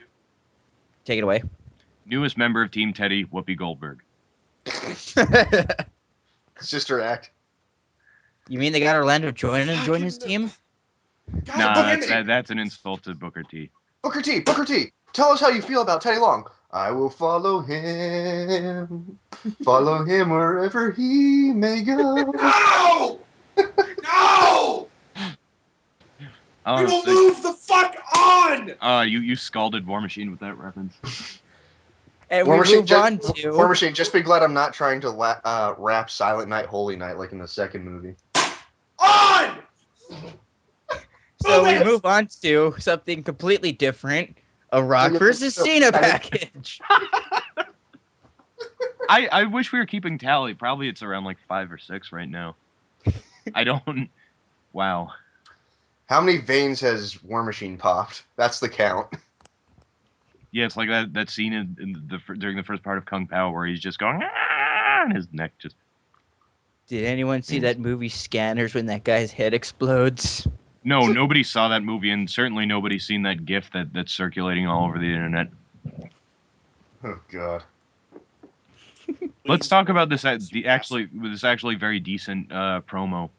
take it away. newest member of Team Teddy, Whoopi Goldberg. Sister Act. You mean they got Orlando join his team? God Nah, damn it. that's an insult to Booker T. Booker T, tell us how you feel about Teddy Long. I will follow him wherever he may go. No! No! Oh, We will sick. move the fuck on! You scalded War Machine with that reference. And War we Machine, move on War to Machine, just be glad I'm not trying to rap Silent Night, Holy Night like in the second movie. On! so we Move it! move on to something completely different. A Rock versus Cena package. I wish we were keeping tally. Probably it's around like 5 or 6 right now. I don't. Wow. How many veins has War Machine popped? That's the count. Yeah, it's like that scene during the first part of Kung Pao where he's just going, "Ah," and his neck just. Did anyone see that movie Scanners when that guy's head explodes? No, nobody saw that movie, and certainly nobody's seen that GIF that's circulating all over the internet. Oh God. Let's talk about this actually very decent promo.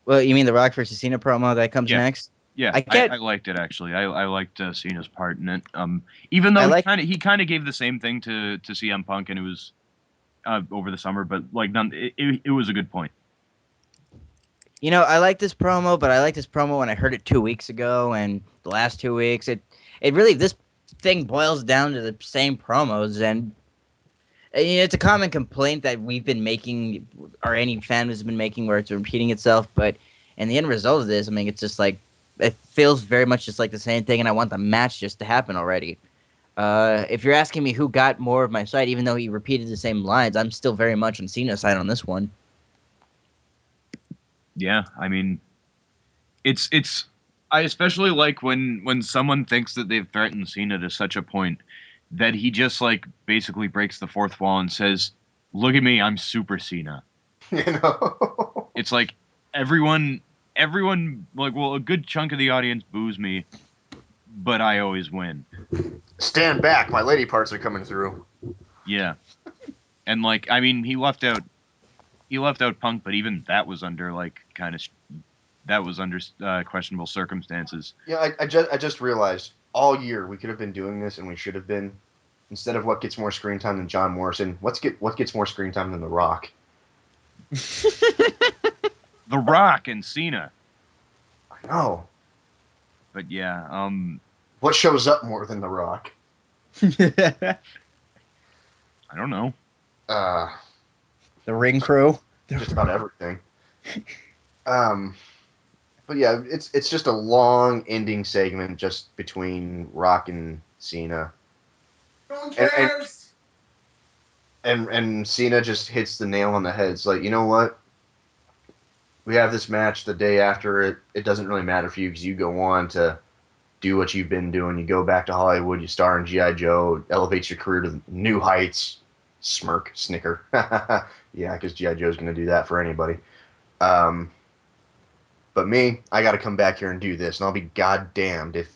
Well, you mean the Rock versus Cena promo that comes Yeah. next? Yeah, I I liked it actually. I liked Cena's part in it. Even though he kind of gave the same thing to CM Punk, and it was over the summer, but like it was a good point. You know, I like this promo, but I like this promo when I heard it 2 weeks ago, and the last 2 weeks, it really, this thing boils down to the same promos, and you know, it's a common complaint that we've been making, or any fan has been making, where it's repeating itself, but in the end result of this, I mean, it's just like, it feels very much just like the same thing, and I want the match just to happen already. If you're asking me who got more of my side, even though he repeated the same lines, I'm still very much on Cena's side on this one. Yeah, I mean, it's I especially like when someone thinks that they've threatened Cena to such a point that he just like basically breaks the fourth wall and says, "Look at me, I'm Super Cena." You know. It's like everyone like, well, a good chunk of the audience boos me, but I always win. Stand back, my lady parts are coming through. Yeah, and like, I mean, he left out Punk, but even that was under questionable circumstances. Yeah, I just realized all year we could have been doing this, and we should have been, instead of what gets more screen time than John Morrison, what gets more screen time than The Rock? The Rock and Cena. I know. But yeah, What shows up more than The Rock? I don't know. The Ring Crew. Just about everything. But yeah, it's just a long ending segment just between Rock and Cena. No one cares. And Cena just hits the nail on the head. It's like, you know what? We have this match the day after it. It doesn't really matter for you because you go on to do what you've been doing. You go back to Hollywood. You star in G.I. Joe. It elevates your career to new heights. Smirk, snicker. Yeah, because G.I. Joe's going to do that for anybody. But me, I got to come back here and do this, and I'll be goddamned if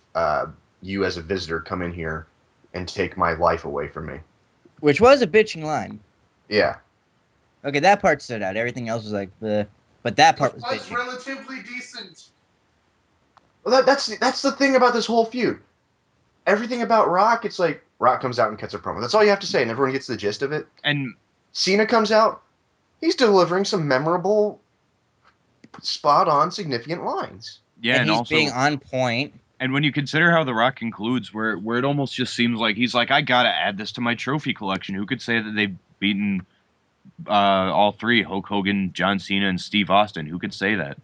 you as a visitor come in here and take my life away from me. Which was a bitching line. Yeah. Okay, that part stood out. Everything else was like the, but that part was It was bitching. relatively decent. Well, that's the thing about this whole feud. Everything about Rock, it's like Rock comes out and cuts a promo. That's all you have to say, and everyone gets the gist of it. And Cena comes out, he's delivering some memorable, spot-on, significant lines. yeah, and and he's also being on point. and when you consider how The Rock concludes, where it almost just seems like he's like, I gotta add this to my trophy collection. Who could say that they've beaten all three, Hulk Hogan, John Cena, and Steve Austin? Who could say that?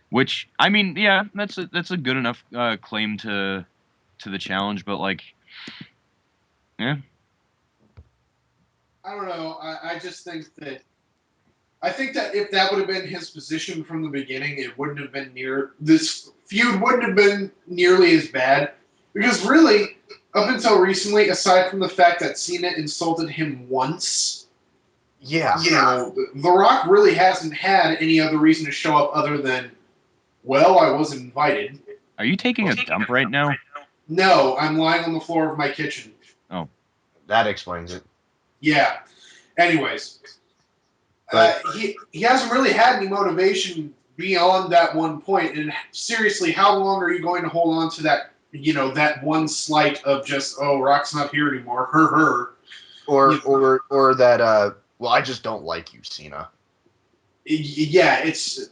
Which, I mean, yeah, that's a good enough claim to the challenge, but like, yeah, I don't know. I just think that if that would have been his position from the beginning, it wouldn't have been this feud wouldn't have been nearly as bad. Because really, up until recently, aside from the fact that Cena insulted him once, Yeah. The Rock really hasn't had any other reason to show up other than, well, I wasn't invited. are you taking a dump right now? No, I'm lying on the floor of my kitchen. Oh, That explains it. Yeah. Anyways, But he hasn't really had any motivation beyond that one point. And seriously, how long are you going to hold on to that? That one slight of just, oh, Rock's not here anymore. Her. or that well, I just don't like you, Cena. Yeah, it's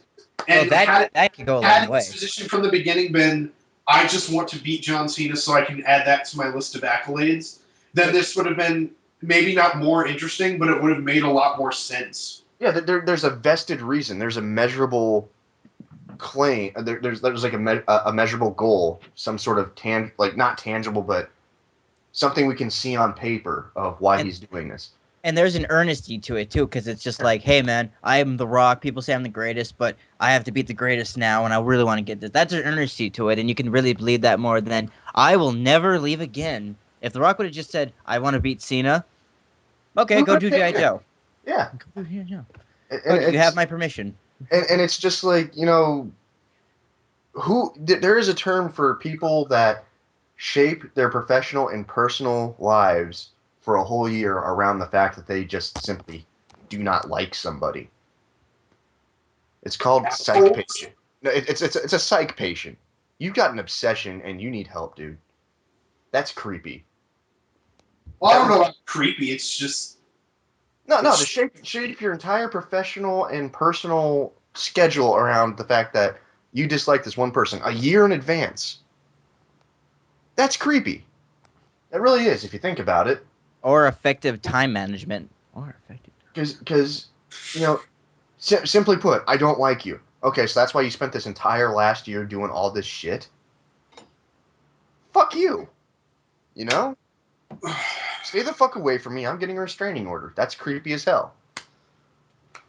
and that could go a long had way. his position from the beginning been, I just want to beat John Cena so I can add that to my list of accolades, then this would have been maybe not more interesting, but it would have made a lot more sense. Yeah, there's a vested reason. There's a measurable claim. There's like a measurable goal, some sort of like not tangible, but something we can see on paper of why he's doing this. And there's an earnesty to it too, because it's just like, hey man, I am The Rock. People say I'm the greatest, but I have to beat the greatest now, and I really want to get this. That's an earnesty to it, and you can really believe that more than I will never leave again. If The Rock would have just said, I want to beat Cena, okay, go do G.I. Joe. Yeah. Go do G.I. Joe. And You have my permission. And it's just like, there is a term for people that shape their professional and personal lives for a whole year around the fact that they just simply do not like somebody. It's called psych patient. No, it's a psych patient. You've got an obsession and you need help, dude. That's creepy. Well, I don't know about creepy. It's just To shape your entire professional and personal schedule around the fact that you dislike this one person a year in advance. That's creepy. It really is, if you think about it. Or effective time management. Because simply put, I don't like you. Okay, so that's why you spent this entire last year doing all this shit? Fuck you. Stay the fuck away from me. I'm getting a restraining order. That's creepy as hell.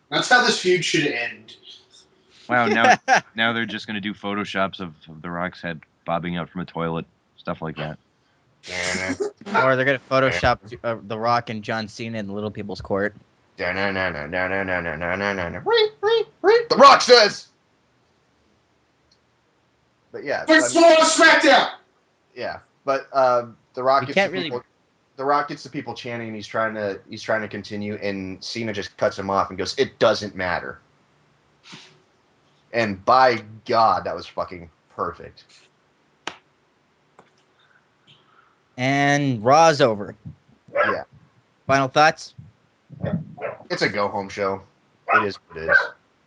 that's how this feud should end. wow, now they're just gonna do photoshops of The Rock's head bobbing out from a toilet, stuff like that. Or they're gonna Photoshop The Rock and John Cena in Little People's Court. The Rock says. But yeah, First of all, on SmackDown. yeah. But the Rock You gets can't the really. people. The Rock gets the people chanting, and he's trying to continue, and Cena just cuts him off and goes, "It doesn't matter." And by God, that was fucking perfect. And Raw's over. Yeah, Final thoughts? it's a go home show. It is what it is.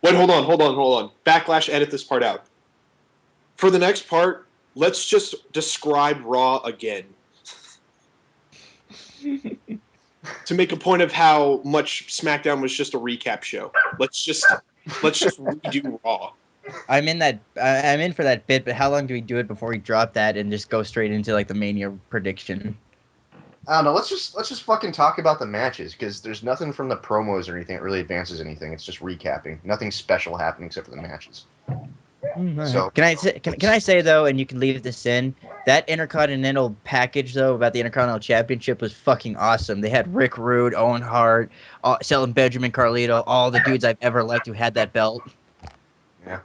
Wait, hold on. Backlash, edit this part out. For the next part, let's just describe Raw again. To make a point of how much SmackDown was just a recap show. Let's just redo Raw. I'm in for that bit, but how long do we do it before we drop that and just go straight into like the Mania prediction? I don't know. Let's just fucking talk about the matches because there's nothing from the promos or anything that really advances anything. It's just recapping. Nothing special happening except for the matches. So Can I say though, and you can leave this in, that Intercontinental package though about the Intercontinental Championship was fucking awesome. They had Rick Rude, Owen Hart, selling Benjamin Carlito, all the dudes I've ever liked who had that belt. Yeah.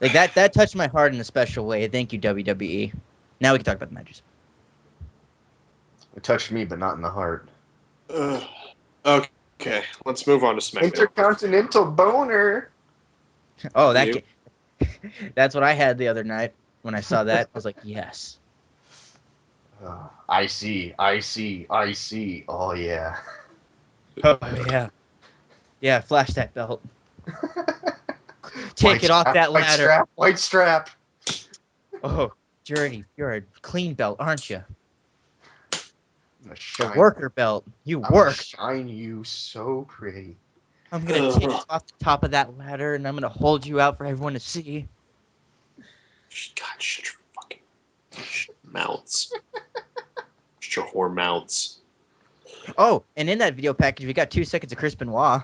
Like that touched my heart in a special way. Thank you, WWE. Now we can talk about the matches. It touched me, but not in the heart. Okay, let's move on to SmackDown. Intercontinental boner. Oh, that's what I had the other night when I saw that. I was like, yes. I see. Oh, yeah. Oh, yeah. Yeah, flash that belt. Take it off that ladder. White strap. Oh, Journey, you're a clean belt, aren't you? The worker belt. You I'm work. Shine you so pretty. I'm going to take it off the top of that ladder, and I'm going to hold you out for everyone to see. God, shut your fucking mouths. Shut your whore mouths. Oh, and in that video package, we got 2 seconds of Chris Benoit.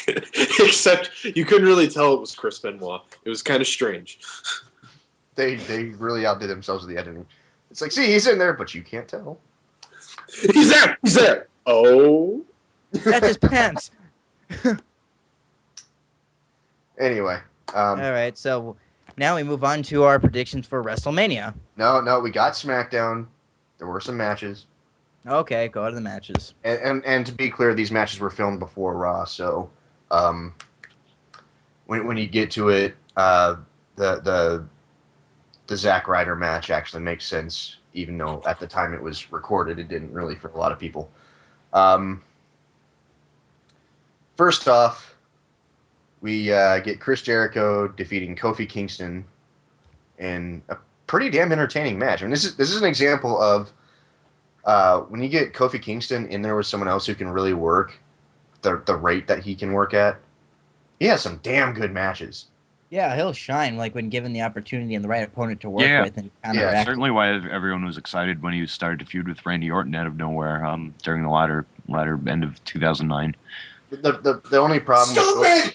Except you couldn't really tell it was Chris Benoit. It was kind of strange. They really outdid themselves with the editing. It's like, see, he's in there, but you can't tell. He's there. Oh. That's his pants. Anyway. All right, so now we move on to our predictions for WrestleMania. No, we got SmackDown. There were some matches. Okay, go to the matches. And to be clear, these matches were filmed before Raw, so when you get to it, the Zack Ryder match actually makes sense, even though at the time it was recorded, it didn't really for a lot of people. First off, we get Chris Jericho defeating Kofi Kingston in a pretty damn entertaining match. I mean, this is an example of when you get Kofi Kingston in there with someone else who can really work the rate that he can work at. He has some damn good matches. Yeah, he'll shine like when given the opportunity and the right opponent to work with. And certainly why everyone was excited when he started to feud with Randy Orton out of nowhere during the latter end of 2009. The only problem. Stupid!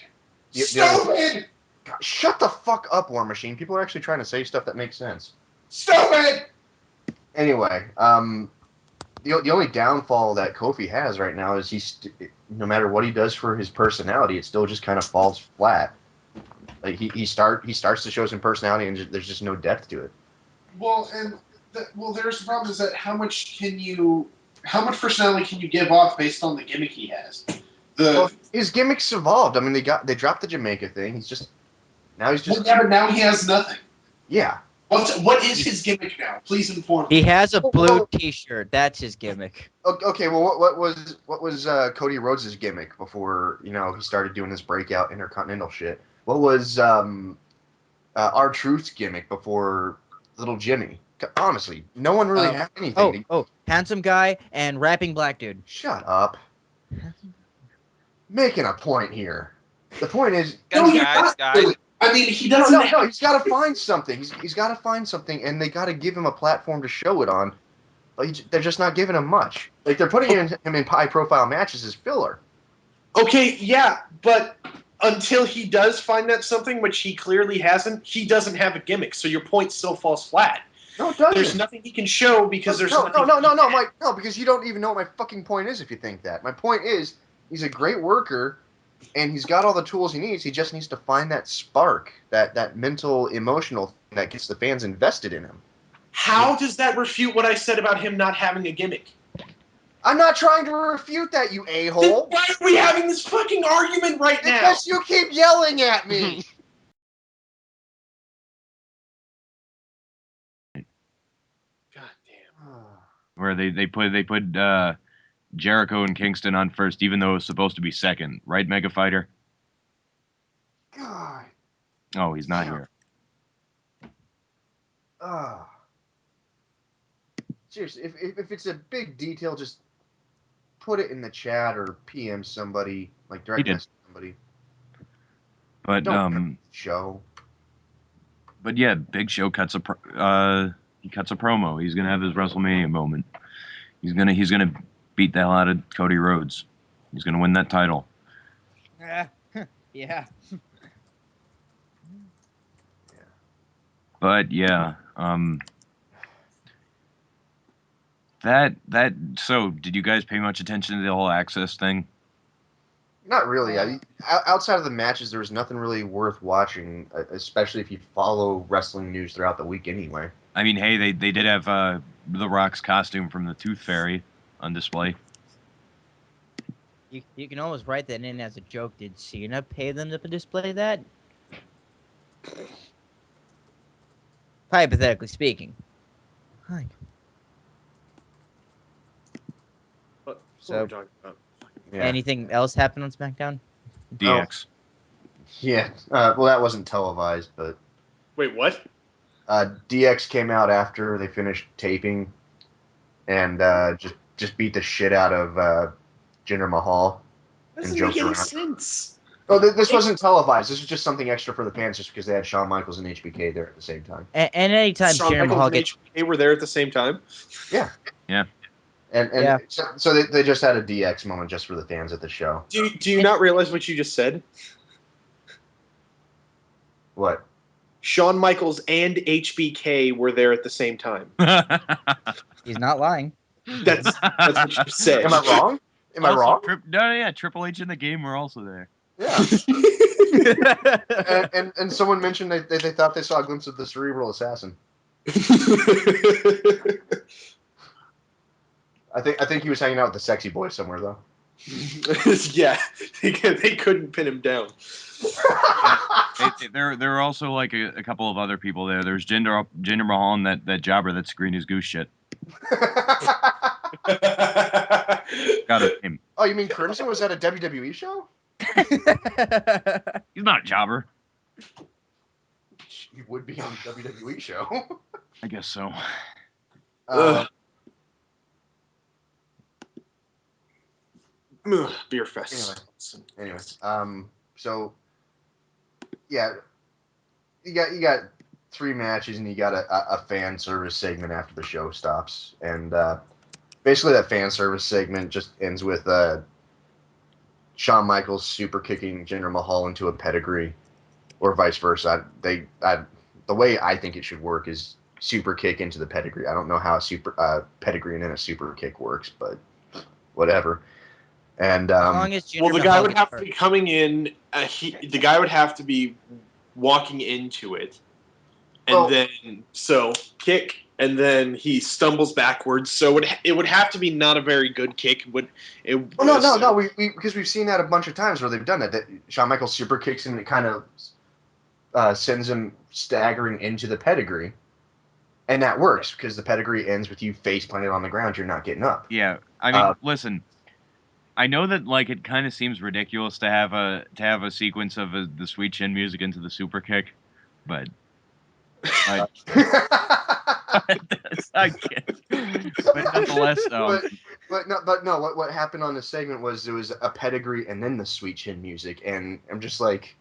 Stupid! Shut the fuck up, War Machine. People are actually trying to say stuff that makes sense. Stupid! Anyway, the only downfall that Kofi has right now is no matter what he does for his personality, it still just kind of falls flat. Like he starts to show some personality, and there's just no depth to it. Well, there's the problem is that how much personality can you give off based on the gimmick he has? His gimmicks evolved. I mean, they dropped the Jamaica thing. Now he's just. Well, yeah, but now he has nothing. Yeah. What is his gimmick now? Please inform me. He has a blue T-shirt. That's his gimmick. Okay, well, what was Cody Rhodes' gimmick before he started doing this breakout Intercontinental shit? What was R-Truth's gimmick before Little Jimmy? Honestly, no one really had anything. Handsome guy and rapping black dude. Shut up. Making a point here. The point is, guys. I mean, he doesn't. No, he's got to find something. He's got to find something, and they got to give him a platform to show it on. But they're just not giving him much. Like they're putting him in high-profile matches as filler. Okay, yeah, but until he does find that something, which he clearly hasn't, he doesn't have a gimmick. So your point still falls flat. No, it doesn't. There's nothing he can show because there's nothing. No, Mike. No, because you don't even know what my fucking point is if you think that. My point is, he's a great worker. And he's got all the tools he needs. He just needs to find that spark, that mental, emotional thing that gets the fans invested in him. How does that refute what I said about him not having a gimmick? I'm not trying to refute that, you a-hole. Then why are we having this fucking argument right now? Because you keep yelling at me. God damn. Where they put Jericho and Kingston on first, even though it was supposed to be second. Right, Mega Fighter? God. Oh, he's not Damn. here. Seriously, if it's a big detail, just put it in the chat or PM somebody, like direct did. message somebody. But Don't show. But yeah, Big Show cuts a promo. He's gonna have his WrestleMania moment. He's gonna beat the hell out of Cody Rhodes. He's gonna win that title. Yeah. But yeah, so did you guys pay much attention to the whole Access thing? Not really. I mean, outside of the matches, there was nothing really worth watching, especially if you follow wrestling news throughout the week anyway. I mean, hey, they did have The Rock's costume from the Tooth Fairy on display. You can almost write that in as a joke. Did Cena pay them to display that? Hypothetically speaking. Hi. What So- are we talking about? Yeah. Anything else happen on SmackDown? DX. Yeah. Well, that wasn't televised, but Wait, what? DX came out after they finished taping, and just beat the shit out of Jinder Mahal. Doesn't And make joked any around. sense. Oh, this wasn't televised. This was just something extra for the fans, just because they had Shawn Michaels and HBK there at the same time. And anytime Shawn Jinder Michaels Mahal and gets HBK were there at the same time. Yeah. Yeah. And Yeah. so they just had a DX moment just for the fans at the show. Do you not realize what you just said? What? Shawn Michaels and HBK were there at the same time. he's not lying. That's what you said. Am I wrong? Am I wrong? Triple H and the Game were also there. Yeah. and someone mentioned they thought they saw a glimpse of the Cerebral Assassin. I think he was hanging out with the sexy boy somewhere though. Yeah, they couldn't pin him down. There were also like a couple of other people there. There's Jinder Mahal and that jobber that's green as goose shit. Got him. Oh, you mean Crimson was at a WWE show? He's not a jobber. He would be on a WWE show. I guess so. Beer fest. Anyway, so yeah, you got 3 matches and you got a fan service segment after the show stops, and basically that fan service segment just ends with Shawn Michaels super kicking Jinder Mahal into a pedigree, or vice versa. The way I think it should work is super kick into the pedigree. I don't know how a super pedigree and then a super kick works, but whatever. And As long as Jinder Well, the Mahal guy would gets have hurt. to be coming in. The guy would have to be walking into it, and then kick, and then he stumbles backwards. So it would have to be not a very good kick. No. Because we've seen that a bunch of times where they've done it. That Shawn Michaels super kicks him and it kind of sends him staggering into the pedigree, and that works because the pedigree ends with you face planted on the ground. You're not getting up. Yeah, I mean, listen. I know that like it kind of seems ridiculous to have a sequence of the sweet chin music into the super kick, but I can't. But nonetheless, but no. What happened on this segment was there was a pedigree and then the sweet chin music, and I'm just like,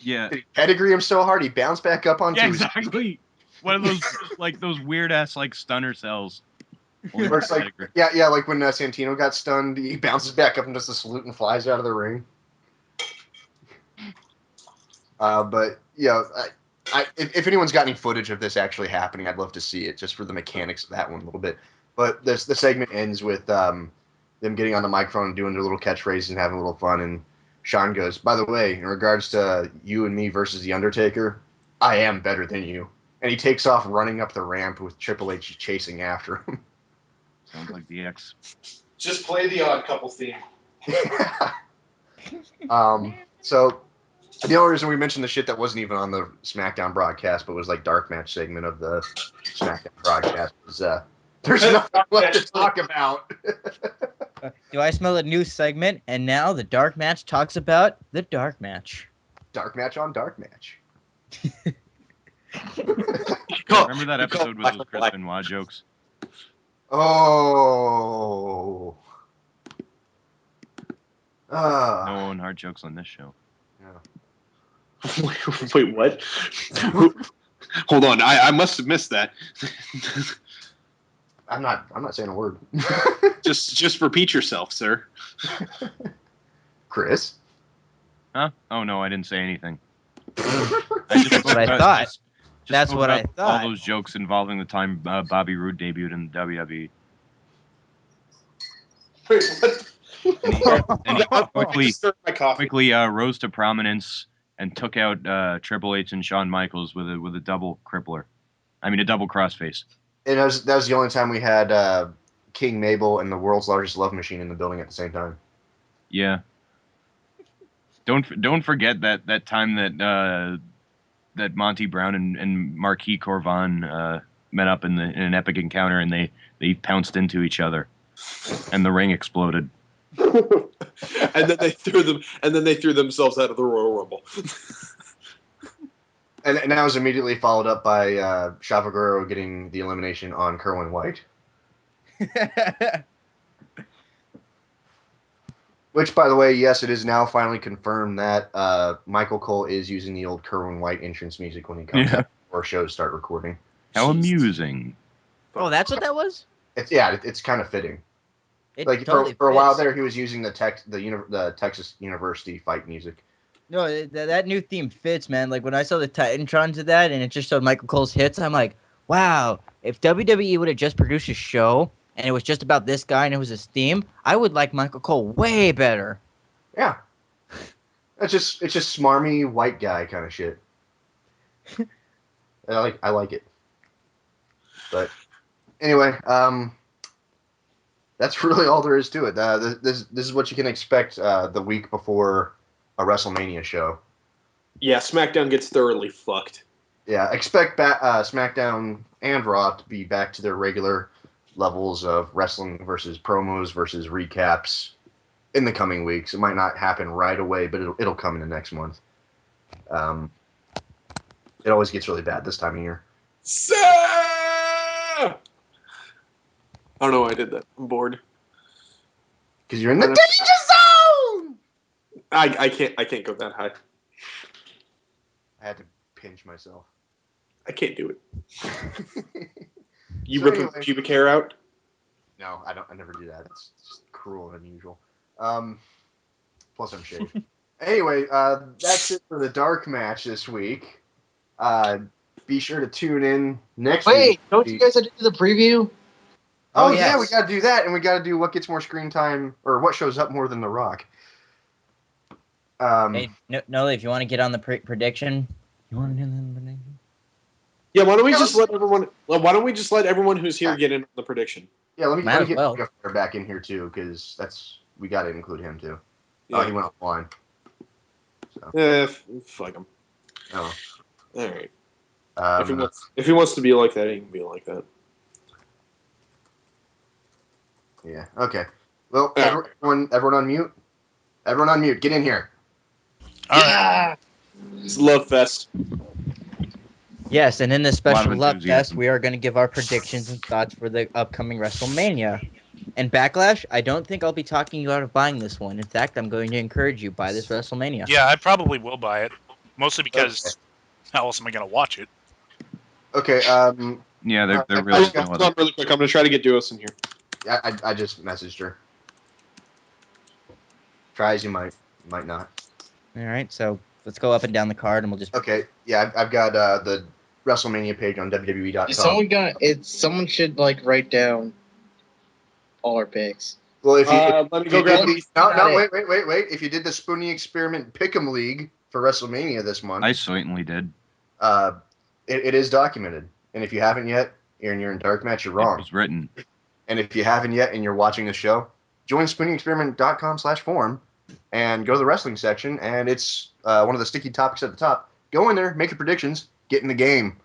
yeah, did he pedigree him so hard he bounced back up onto yeah, his exactly. One of those like those weird ass like stunner cells. Or it's like, yeah, like when Santino got stunned, he bounces back up and does the salute and flies out of the ring. But yeah, if anyone's got any footage of this actually happening, I'd love to see it just for the mechanics of that one a little bit. But the segment ends with them getting on the microphone and doing their little catchphrases and having a little fun. And Shawn goes, "By the way, in regards to you and me versus the Undertaker, I am better than you." And he takes off running up the ramp with Triple H chasing after him. Sounds like DX. Just play the Odd Couple theme. So the only reason we mentioned the shit that wasn't even on the SmackDown broadcast, but was like dark match segment of the SmackDown broadcast, was there's nothing left to talk about. Do I smell a new segment? And now the Dark Match talks about the Dark Match. Dark match on dark match. Remember that episode with those Chris Benoit jokes? Oh. No Owen Hart jokes on this show. Yeah. Wait, what? Hold on, I must have missed that. I'm not saying a word. just repeat yourself, sir. Chris. Huh? Oh no, I didn't say anything. That's what I thought. That's what I thought. All those jokes involving the time Bobby Roode debuted in WWE. Wait, what? And he My coffee. quickly rose to prominence and took out Triple H and Shawn Michaels with a double crippler. I mean, a double crossface. And that was the only time we had King Mabel and the world's largest love machine in the building at the same time. Yeah. Don't forget that time that Monty Brown and Marquis Corvan met up in an epic encounter, and they pounced into each other, and the ring exploded. and then they threw themselves out of the Royal Rumble. And that was immediately followed up by Chavo Guerrero getting the elimination on Kerwin White. Which, by the way, yes, it is now finally confirmed that Michael Cole is using the old Kerwin White entrance music when he comes out before shows start recording. How amusing. Oh, that's what that was? It's kind of fitting. It for a while fits. there, he was using the Texas University fight music. No, that new theme fits, man. Like, when I saw the Titantron to that and it just showed Michael Cole's hits, I'm like, wow, if WWE would have just produced a show and it was just about this guy and it was his theme, I would like Michael Cole way better. Yeah. It's just smarmy white guy kind of shit. I like it. But anyway, that's really all there is to it. This is what you can expect the week before a WrestleMania show. Yeah, SmackDown gets thoroughly fucked. Yeah, expect SmackDown and Raw to be back to their regular levels of wrestling versus promos versus recaps in the coming weeks. It might not happen right away, but it'll come in the next month. It always gets really bad this time of year. I don't know why I did that. I'm bored. Because you're in the danger zone! I can't go that high. I had to pinch myself. I can't do it. You So ripping anyway. pubic hair out? No, I never do that. It's just cruel and unusual. Plus I'm shaved. Anyway, that's it for the dark match this week. Be sure to tune in next week. Wait, don't you guys have to do the preview? Oh, yes. yeah, we got to do that, and we got to do what gets more screen time, or what shows up more than The Rock. Hey, Nola, if you want to get on the prediction, you want to do the prediction? Yeah, why don't we just let everyone? Why don't we just let everyone who's here get in on the prediction? Yeah, let me get well. Flair back in here too, because we got to include him too. Yeah. Oh, he went offline. Fuck him. Oh, All right. um, If he wants to be like that, he can be like that. yeah. Okay. Well, Yeah. everyone on mute. Everyone on mute. Get in here. All right. It's Love Fest. Yes, and in this A lot of special Love enthusiasm. Fest, we are going to give our predictions and thoughts for the upcoming WrestleMania. And Backlash, I don't think I'll be talking you out of buying this one. In fact, I'm going to encourage you buy this WrestleMania. Yeah, I probably will buy it. Mostly because how else am I going to watch it? Okay. Yeah, there I really is just no Hold other. on really quick. I'm going to try to get Duos in here. I just messaged her. Try as you might not. All right, so let's go up and down the card, and we'll just... Okay. Yeah, I've got the WrestleMania page on WWE.com. Someone should write down all our picks. Well, if you Let me go grab did these. wait. If you did the Spoonie Experiment Pick'em League for WrestleMania this month, I certainly did. it is documented. And if you haven't yet, and you're in Dark Match, you're It wrong. was written. And if you haven't yet, and you're watching the show, join SpooningExperiment.com/forum and go to the wrestling section. And it's one of the sticky topics at the top. Go in there, make your predictions, get in the game.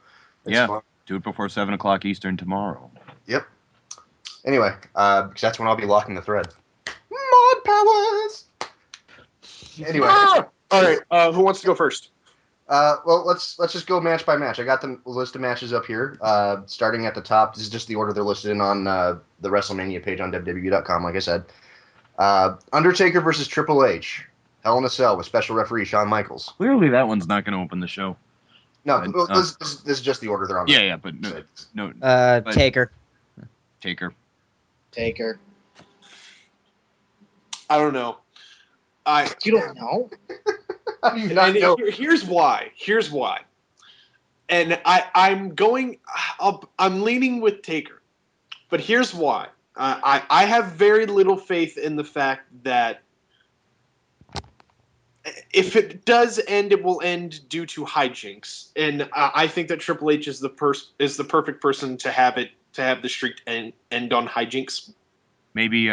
It's Yeah. fun. Do it before 7:00 Eastern tomorrow. Yep. Anyway, because that's when I'll be locking the thread. powers. Anyway. All right. Who wants to go first? Well, let's just go match by match. I got the list of matches up here. Starting at the top, this is just the order they're listed in on the WrestleMania page on WWE.com, like I said. Undertaker versus Triple H. Hell in a Cell with special referee Shawn Michaels. Clearly, that one's not going to open the show. No, this is just the order they're on. Yeah, but no. Taker. Taker. Taker. I don't know. You don't know? How do you not know? Here's why. And I'm leaning with Taker, but here's why. I have very little faith in the fact that if it does end, it will end due to hijinks, and I think that Triple H is the perfect person to have the streak end on hijinks. Maybe.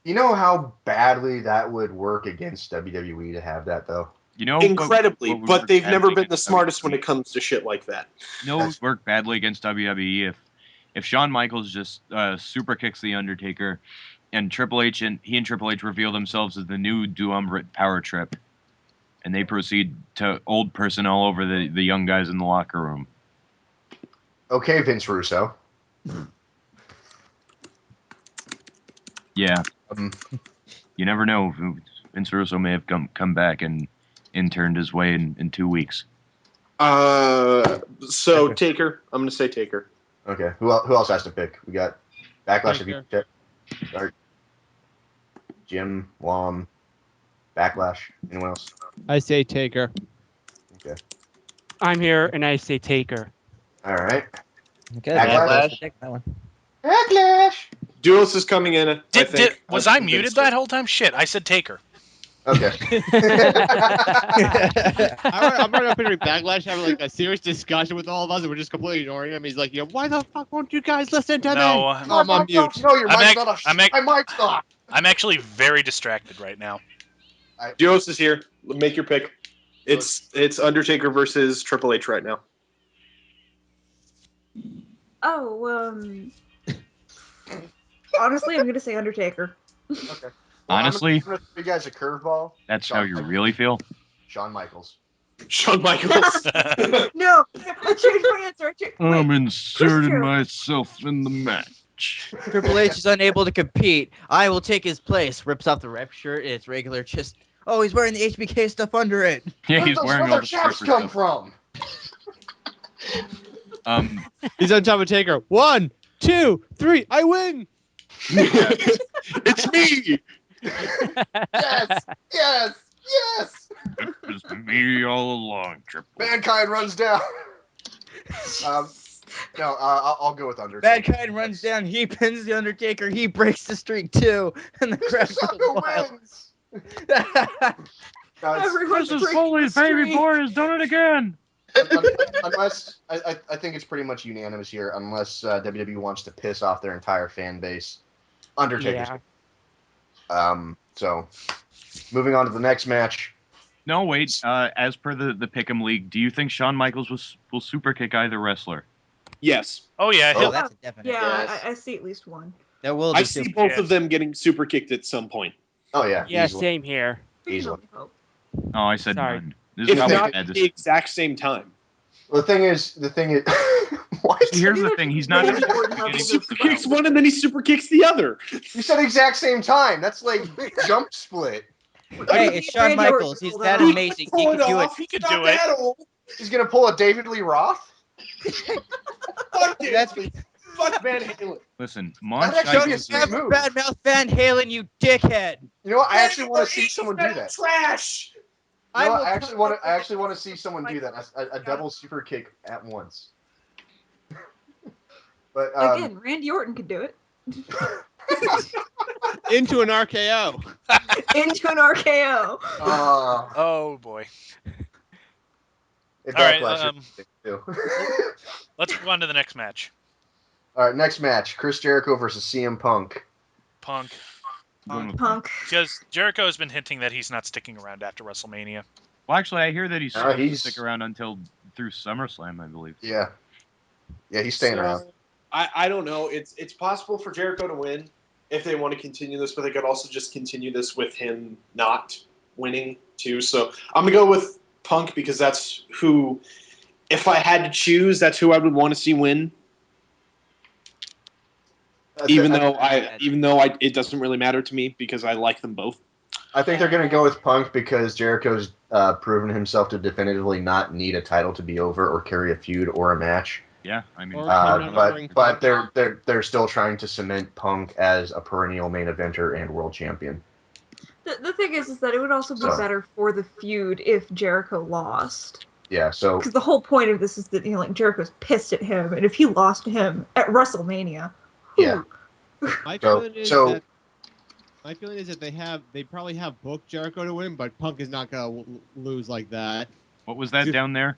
You know how badly that would work against WWE to have that, though? Incredibly, what would but work they've never badly been the against smartest WWE? when it comes to shit like that. It would work badly against WWE if Shawn Michaels just super kicks The Undertaker, and Triple H and Triple H reveal themselves as the new Duumvirate Power Trip, and they proceed to old person all over the young guys in the locker room. Okay, Vince Russo. Yeah. You never know. Vince Russo may have come back and interned his way in 2 weeks. So Taker. I'm going to say Taker. Okay. Who else has to pick? We got Backlash. Taker. Start. Jim, Wom, Backlash. Anyone else? I say Taker. Okay. I'm here, and I say Taker. All right. Okay, Backlash. take that one. Backlash. Duos is coming in. Was I muted that whole time? Shit, I said Taker. Okay. I'm right up here in Backlash having like a serious discussion with all of us, and we're just completely ignoring him. He's like, why the fuck won't you guys listen to me? No, I'm on mute. No, your I'm mic's ac- not off. I'm ac- My mic's off. I'm actually very distracted right now. Duos is here. Make your pick. It's Undertaker versus Triple H right now. Honestly, I'm gonna say Undertaker. Okay. Honestly? I'm gonna throw you guys a curveball. That's how you really feel? Shawn Michaels. Shawn Michaels. No, I changed my answer. I'm inserting Chris, myself in the match. Triple H is unable to compete. I will take his place. Rips off the rep shirt. It's regular just. Oh, he's wearing the HBK stuff under it. Yeah, he's wearing all Where the chaps stripper come stuff. from? He's on top of Taker. 1, 2, 3. I win. It's me. Yes. It was me all along, Triple. Mankind runs down. No, I'll go with Undertaker. Mankind runs down. He pins the Undertaker. He breaks the streak too, and the crowd Sucker goes wild. wins. Everyone's Mrs. Foley's baby boy has done it again. Unless I think it's pretty much unanimous here, unless WWE wants to piss off their entire fan base. Undertaker. Yeah. So moving on to the next match. No, wait. As per the Pick'em League, do you think Shawn Michaels will super kick either wrestler? Yes. Oh yeah, Oh, he'll, that's a definite. Yeah, Yes. I see at least one. That will I be see super. both of them getting super kicked at some point. Oh yeah. Yeah, easily. same here. We can Easily. only hope. Oh, I said Sorry. none. This If is how not bad at this the exact same time. Well, the thing is, what? Here's the thing. He's not Randy getting Orton levels Super of- kicks one and then he super kicks the other. You said exact same time. That's like jump split. Hey, it's Shawn Randy Orton Michaels. He's pulled that it off. amazing. He can do it. he could do it. He's gonna pull a David Lee Roth. Fuck it. That's Fuck Van Halen. Listen, That Monch actually is Never move. badmouth Van Halen, you dickhead. You know what? I actually want to see someone do that. Trash. You know what? will I actually want to see someone do that. A double super kick at once. But Again, Randy Orton could do it. Into an RKO. Into an RKO. Oh boy. If All right, Backlash too. Let's move on to the next match. All right, next match: Chris Jericho versus CM Punk. Punk. Punk. Because Jericho has been hinting that he's not sticking around after WrestleMania. Well, actually, I hear that he's No, supposed to he's- stick around until through SummerSlam, I believe. Yeah, he's staying around. I don't know. It's possible for Jericho to win. if they want to continue this, but they could also just continue this with him not winning too. So I'm gonna go with Punk because that's who, if I had to choose, that's who I would want to see win. Even though it doesn't really matter to me because I like them both. I think they're going to go with Punk because Jericho's proven himself to definitively not need a title to be over or carry a feud or a match. Yeah, I mean, but they're still trying to cement Punk as a perennial main eventer and world champion. The thing is that it would also be better for the feud if Jericho lost. Yeah, so because the whole point of this is that like Jericho's pissed at him, and if he lost to him at WrestleMania, yeah. My feeling is that they probably have booked Jericho to win, but Punk is not gonna lose like that. What was that down there?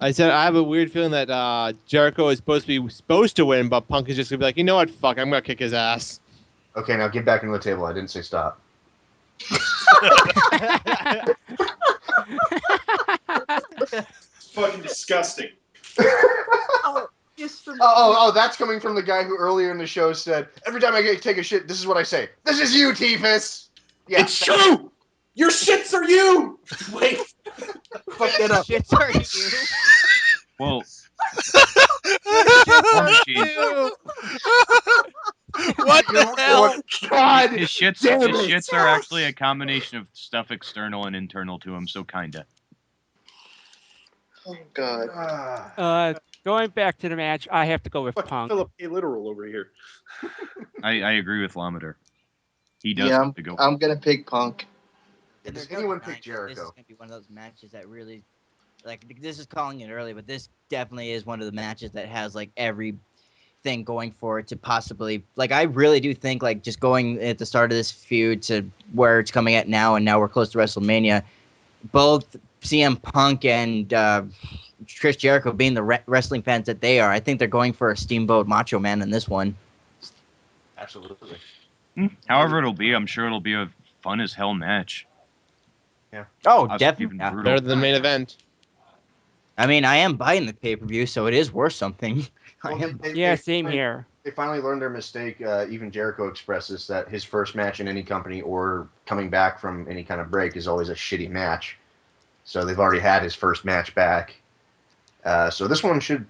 I said I have a weird feeling that Jericho is supposed to win, but Punk is just gonna be like, you know what, fuck, I'm gonna kick his ass. Okay, now get back into the table. I didn't say stop. It's fucking disgusting. That's coming from the guy who earlier in the show said, every time I take a shit, this is what I say. This is you, Teefus. Yeah, it's true. Your shits are you. Wait. Fuck that up. Shits are you. Well. What the hell? God. His shits are actually a combination of stuff external and internal to him, so kinda. Oh God. Going back to the match, I have to go with Punk. Philip A. Literal over here. I agree with Lamador. He does Yeah, have to go. I'm gonna pick Punk. Does anyone pick Jericho? This is gonna be one of those matches that really, like, this is calling it early, but this definitely is one of the matches that has like everything going for it to possibly, like, I really do think, like, just going at the start of this feud to where it's coming at now, and now we're close to WrestleMania, both CM Punk and Chris Jericho being the wrestling fans that they are, I think they're going for a Steamboat Macho Man in this one. Absolutely. However it'll be, I'm sure it'll be a fun as hell match. Yeah. Oh, definitely. Yeah. Better than the main event. I mean, I am buying the pay-per-view, so it is worth something. Same here. They finally learned their mistake. Even Jericho expresses that his first match in any company or coming back from any kind of break is always a shitty match. So they've already had his first match back. So this one should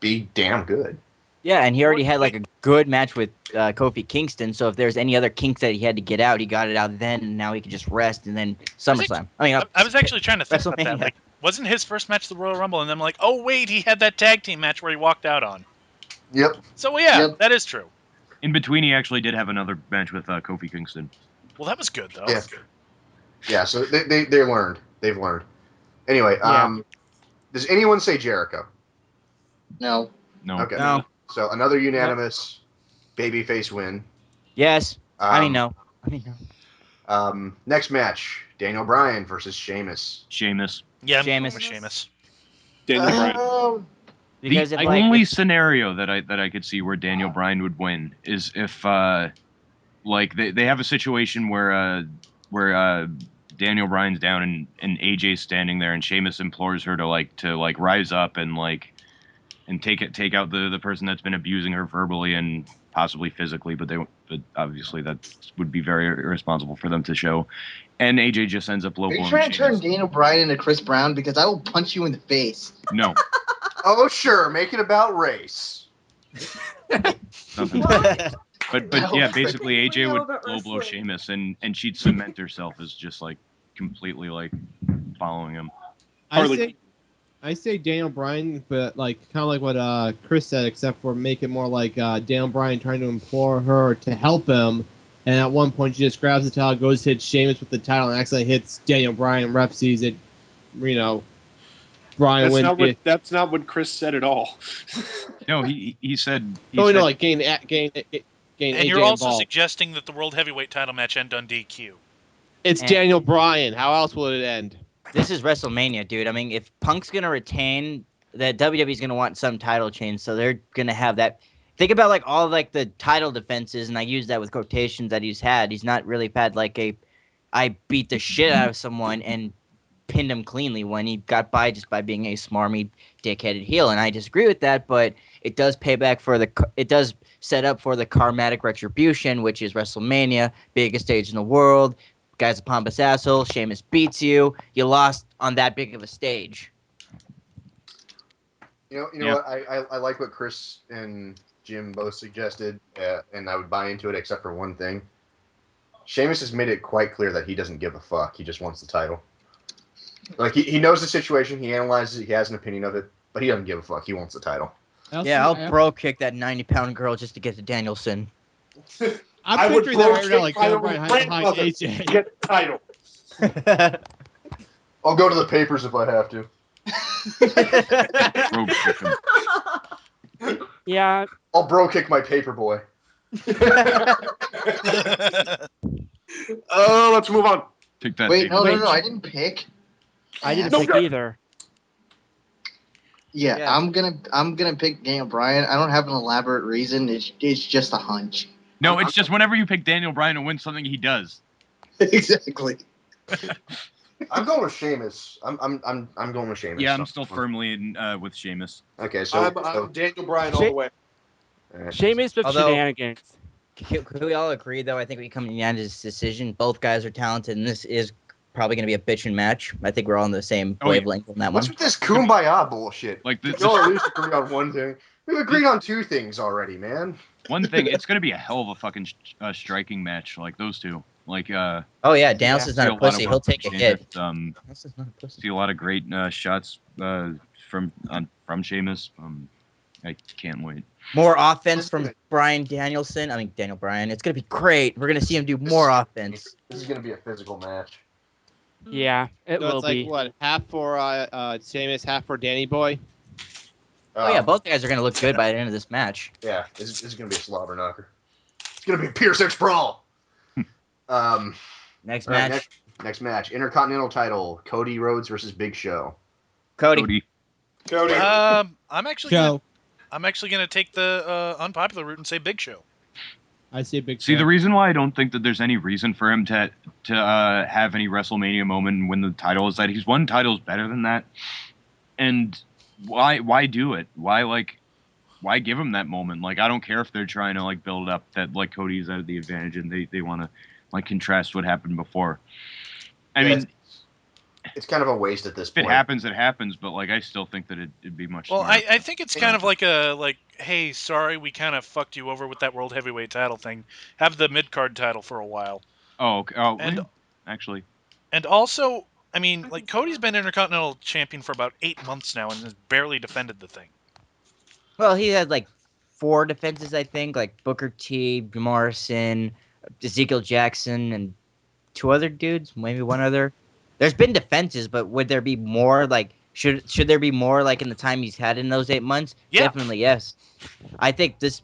be damn good. Yeah, and he already had like a good match with Kofi Kingston. So if there's any other kinks that he had to get out, he got it out then, and now he can just rest and then SummerSlam. I was actually trying to think about that. WrestleMania. Like, wasn't his first match the Royal Rumble? And then I'm like, oh wait, he had that tag team match where he walked out on. Yep. So yeah, that is true. In between, he actually did have another match with Kofi Kingston. Well, that was good though. Yeah. Yeah. So they learned. They've learned. Anyway, does anyone say Jericho? No. No. Okay. No. So another unanimous babyface win. Yes. No. Next match: Daniel Bryan versus Sheamus. Yeah, Sheamus. Sheamus. Daniel Bryan. Because the only scenario that I could see where Daniel Bryan would win is if like they have a situation where Daniel Bryan's down and AJ's standing there and Sheamus implores her to rise up and take out the person that's been abusing her verbally and possibly physically, but obviously that would be very irresponsible for them to show. And AJ just ends up low Are blowing. you trying to turn Daniel Bryan into Chris Brown? Because I will punch you in the face. No. Oh sure, make it about race. Nothing. But yeah, basically AJ would low blow Sheamus and she'd cement herself as just like completely like following him. I say Daniel Bryan, but like kind of like what Chris said, except for make it more like Daniel Bryan trying to implore her to help him, and at one point she just grabs the title, goes to hit Sheamus with the title, and actually hits Daniel Bryan. Ref sees it, Bryan wins. That's not what Chris said at all. No, he said. Gain And AJ you're also involved. suggesting that the World Heavyweight title match end on DQ. It's Daniel Bryan. How else will it end? This is WrestleMania, dude. I mean, if Punk's gonna retain, that WWE's gonna want some title change, so they're gonna have that. Think about like all like the title defenses, and I use that with quotations that he's had. He's not really had like I beat the shit out of someone and pinned him cleanly when he got by just by being a smarmy, dickheaded heel, and I disagree with that. But it does it does set up for the karmatic retribution, which is WrestleMania, biggest stage in the world. Guy's a pompous asshole. Sheamus beats you. You lost on that big of a stage. You know what? I like what Chris and Jim both suggested, and I would buy into it except for one thing. Sheamus has made it quite clear that he doesn't give a fuck. He just wants the title. Like, he knows the situation, he analyzes it, he has an opinion of it, but he doesn't give a fuck. He wants the title. I'll bro kick that 90-pound girl just to get to Danielson. I would picturing that right now, bro like kick my Daniel own Bryan behind grandmother AJ. to get the title. I'll go to the papers if I have to. Rogue kick him. Yeah, I'll bro kick my paper boy. Let's move on. Take that. Wait, David no, Lynch. I didn't pick. I didn't No, pick no. either. Yeah, Yeah. I'm gonna pick Daniel Bryan. I don't have an elaborate reason. It's just a hunch. No, it's just whenever you pick Daniel Bryan to win something, he does. Exactly. I'm going with Sheamus. I'm going with Sheamus. Yeah, I'm still firmly with Sheamus. Okay, so I'm Daniel Bryan all the way. Sheamus with Although- shenanigans. Can we all agree, though? I think we come to unanimous decision. Both guys are talented, and this is probably going to be a bitchin' match. I think we're all on the same Oh, yeah. wavelength on that one. What's with this kumbaya bullshit? Like We all at least agree on one thing. We've agreed on two things already, man. one thing, it's gonna be a hell of a fucking striking match. Like those two. Like Oh, yeah, Danielson's see not a lot of pussy. work He'll take a from hit. Sheamus. Danielson's not a pussy. See a lot of great shots from Sheamus. I can't wait. More offense from Bryan Danielson. I mean, Daniel Bryan. It's going to be great. We're going to see him do more offense. This is going to be a physical match. Yeah, it So will it's like be. what, half for Sheamus, half for Danny Boy. Oh, yeah, both guys are going to look good by the end of this match. Yeah, this is going to be a slobber knocker. It's going to be a Pierce X Brawl. Next All right, match. next match. Intercontinental title. Cody Rhodes versus Big Show. Cody. I'm actually Show. gonna take the unpopular route and say Big Show. I say Big See, Show. the reason why I don't think that there's any reason for him to have any WrestleMania moment and win the title is that he's won titles better than that. And why do it? Why give him that moment? Like, I don't care if they're trying to like build up that like Cody's at the advantage and they want to like contrast what happened before. I mean, it's kind of a waste at this if point. it happens, it happens. But like, I still think that it'd be much. Well, smarter. I think it's kind of like hey, sorry, we kind of fucked you over with that World Heavyweight title thing. Have the mid-card title for a while. Oh, okay. And- actually, And also, I mean, like, Cody's been Intercontinental Champion for about 8 months now and has barely defended the thing. Well, he had like 4 defenses, I think, like Booker T, Morrison, Ezekiel Jackson, and 2 other dudes, maybe 1 other. There's been defenses, but would there be more? Like, should there be more? Like in the time he's had in those 8 months? Yeah. Definitely, yes. I think this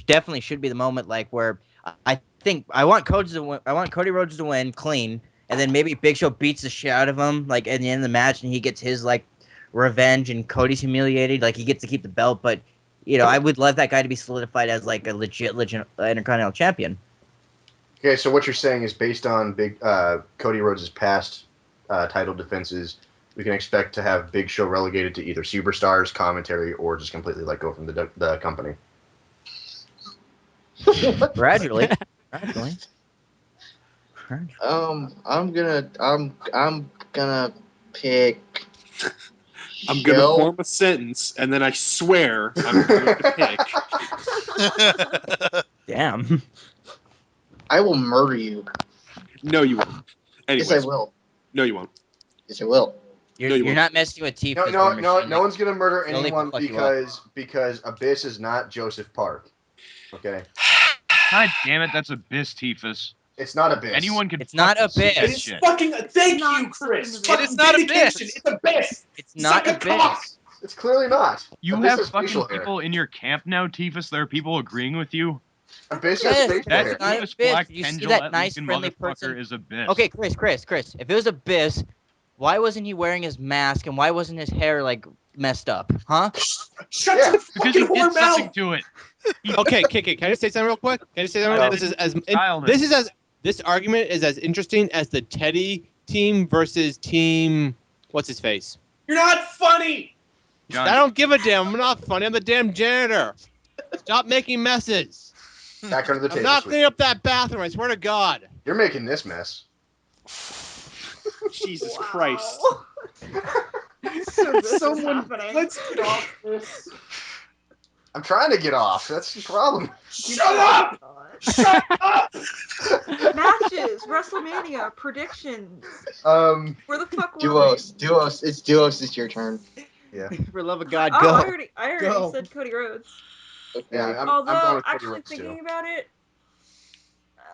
definitely should be the moment, like where I think I want Cody to win. I want Cody Rhodes to win clean, and then maybe Big Show beats the shit out of him, like at the end of the match, and he gets his like revenge, and Cody's humiliated, like he gets to keep the belt, but. You know, I would love that guy to be solidified as like a legit Intercontinental Champion. Okay, so what you're saying is based on Cody Rhodes' past title defenses, we can expect to have Big Show relegated to either superstars, commentary, or just completely let go from the company. Gradually. I'm gonna pick. I'm going to Show. form a sentence, and then I swear I'm going to pick. Damn. I will murder you. No, you won't. Anyways, Yes, I will. No, you won't. Yes, I will. You're not messing with Teefus. No one's gonna murder They'll leave anyone the fuck you up. because Abyss is not Joseph Park. Okay, God damn it, that's Abyss, Teefus. it's not Abyss. Anyone could. It's not fucking see Abyss. that It is shit. fucking. Thank Not you, Chris. Abyss. Fucking It is not vindication. Abyss. It's Abyss. It's not Suck a Abyss. cock. It's clearly not. You Abyss have has fucking facial hair. people in your camp now, Teefus. There are people agreeing with you. Abyss Yes, has facial That hair. not Teefus Abyss. Black You see Ken that Gillette nice, looking friendly motherfucker person? is Abyss. Okay, Chris. If it was Abyss, why wasn't he wearing his mask and why wasn't his hair like messed up? Huh? Shut Yeah, your Because fucking he did whore something mouth. to it. Okay, Kiki, can I just say something real quick? This argument is as interesting as the Teddy team versus team. What's his face? You're not funny. John, I don't give a damn. I'm not funny. I'm the damn janitor. Stop making messes. Back under the I'm table. not sweet. cleaning up that bathroom. I swear to God. You're making this mess. Jesus Wow. Christ. So this is Someone, happening. let's get off this. I'm trying to get off. That's the problem. Shut up! Shut up! Matches, WrestleMania, predictions. Where the fuck were Duos. It's Duos. It's your turn. For love of God, Oh, go. I already Go. said Cody Rhodes. Okay. Yeah, I'm Although, going with Cody actually Rhodes, thinking too. about it,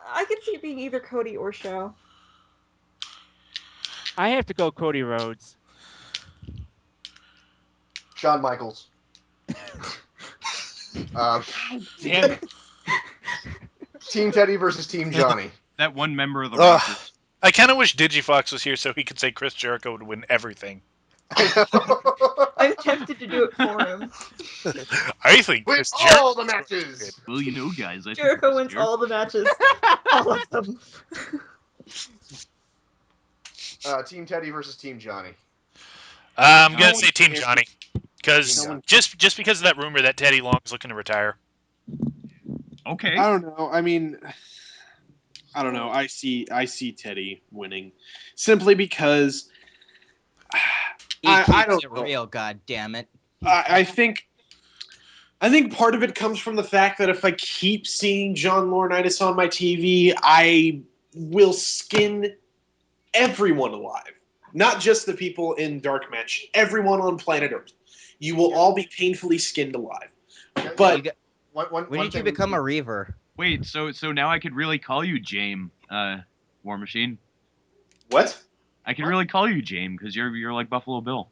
I could see it being either Cody or Show. I have to go Cody Rhodes. Shawn Michaels. Damn it. Team Teddy versus Team Johnny. that one member of the Ugh. Rockers. I kind of wish Digifox was here so he could say Chris Jericho would win everything. I know. I'm tempted to do it for him. I think Win Chris all Jericho. the matches. Well, you know, guys. I think Jericho Chris wins Jericho- all the matches. All of them. Team Teddy versus Team Johnny. I'm No gonna one say Team cares. Johnny because No one- just because of that rumor that Teddy Long is looking to retire. Okay. I don't know. I mean, I don't know. I see Teddy winning simply because He I keeps don't it know. real, God damn it. I think part of it comes from the fact that if I keep seeing John Laurinaitis on my TV, I will skin everyone alive. Not just the people in DarkMatch, everyone on planet Earth. You will all be painfully skinned alive. But You got, when did you become a Reaver? Wait, so now I could really call you James, War Machine. what? I can really call you James because you're like Buffalo Bill.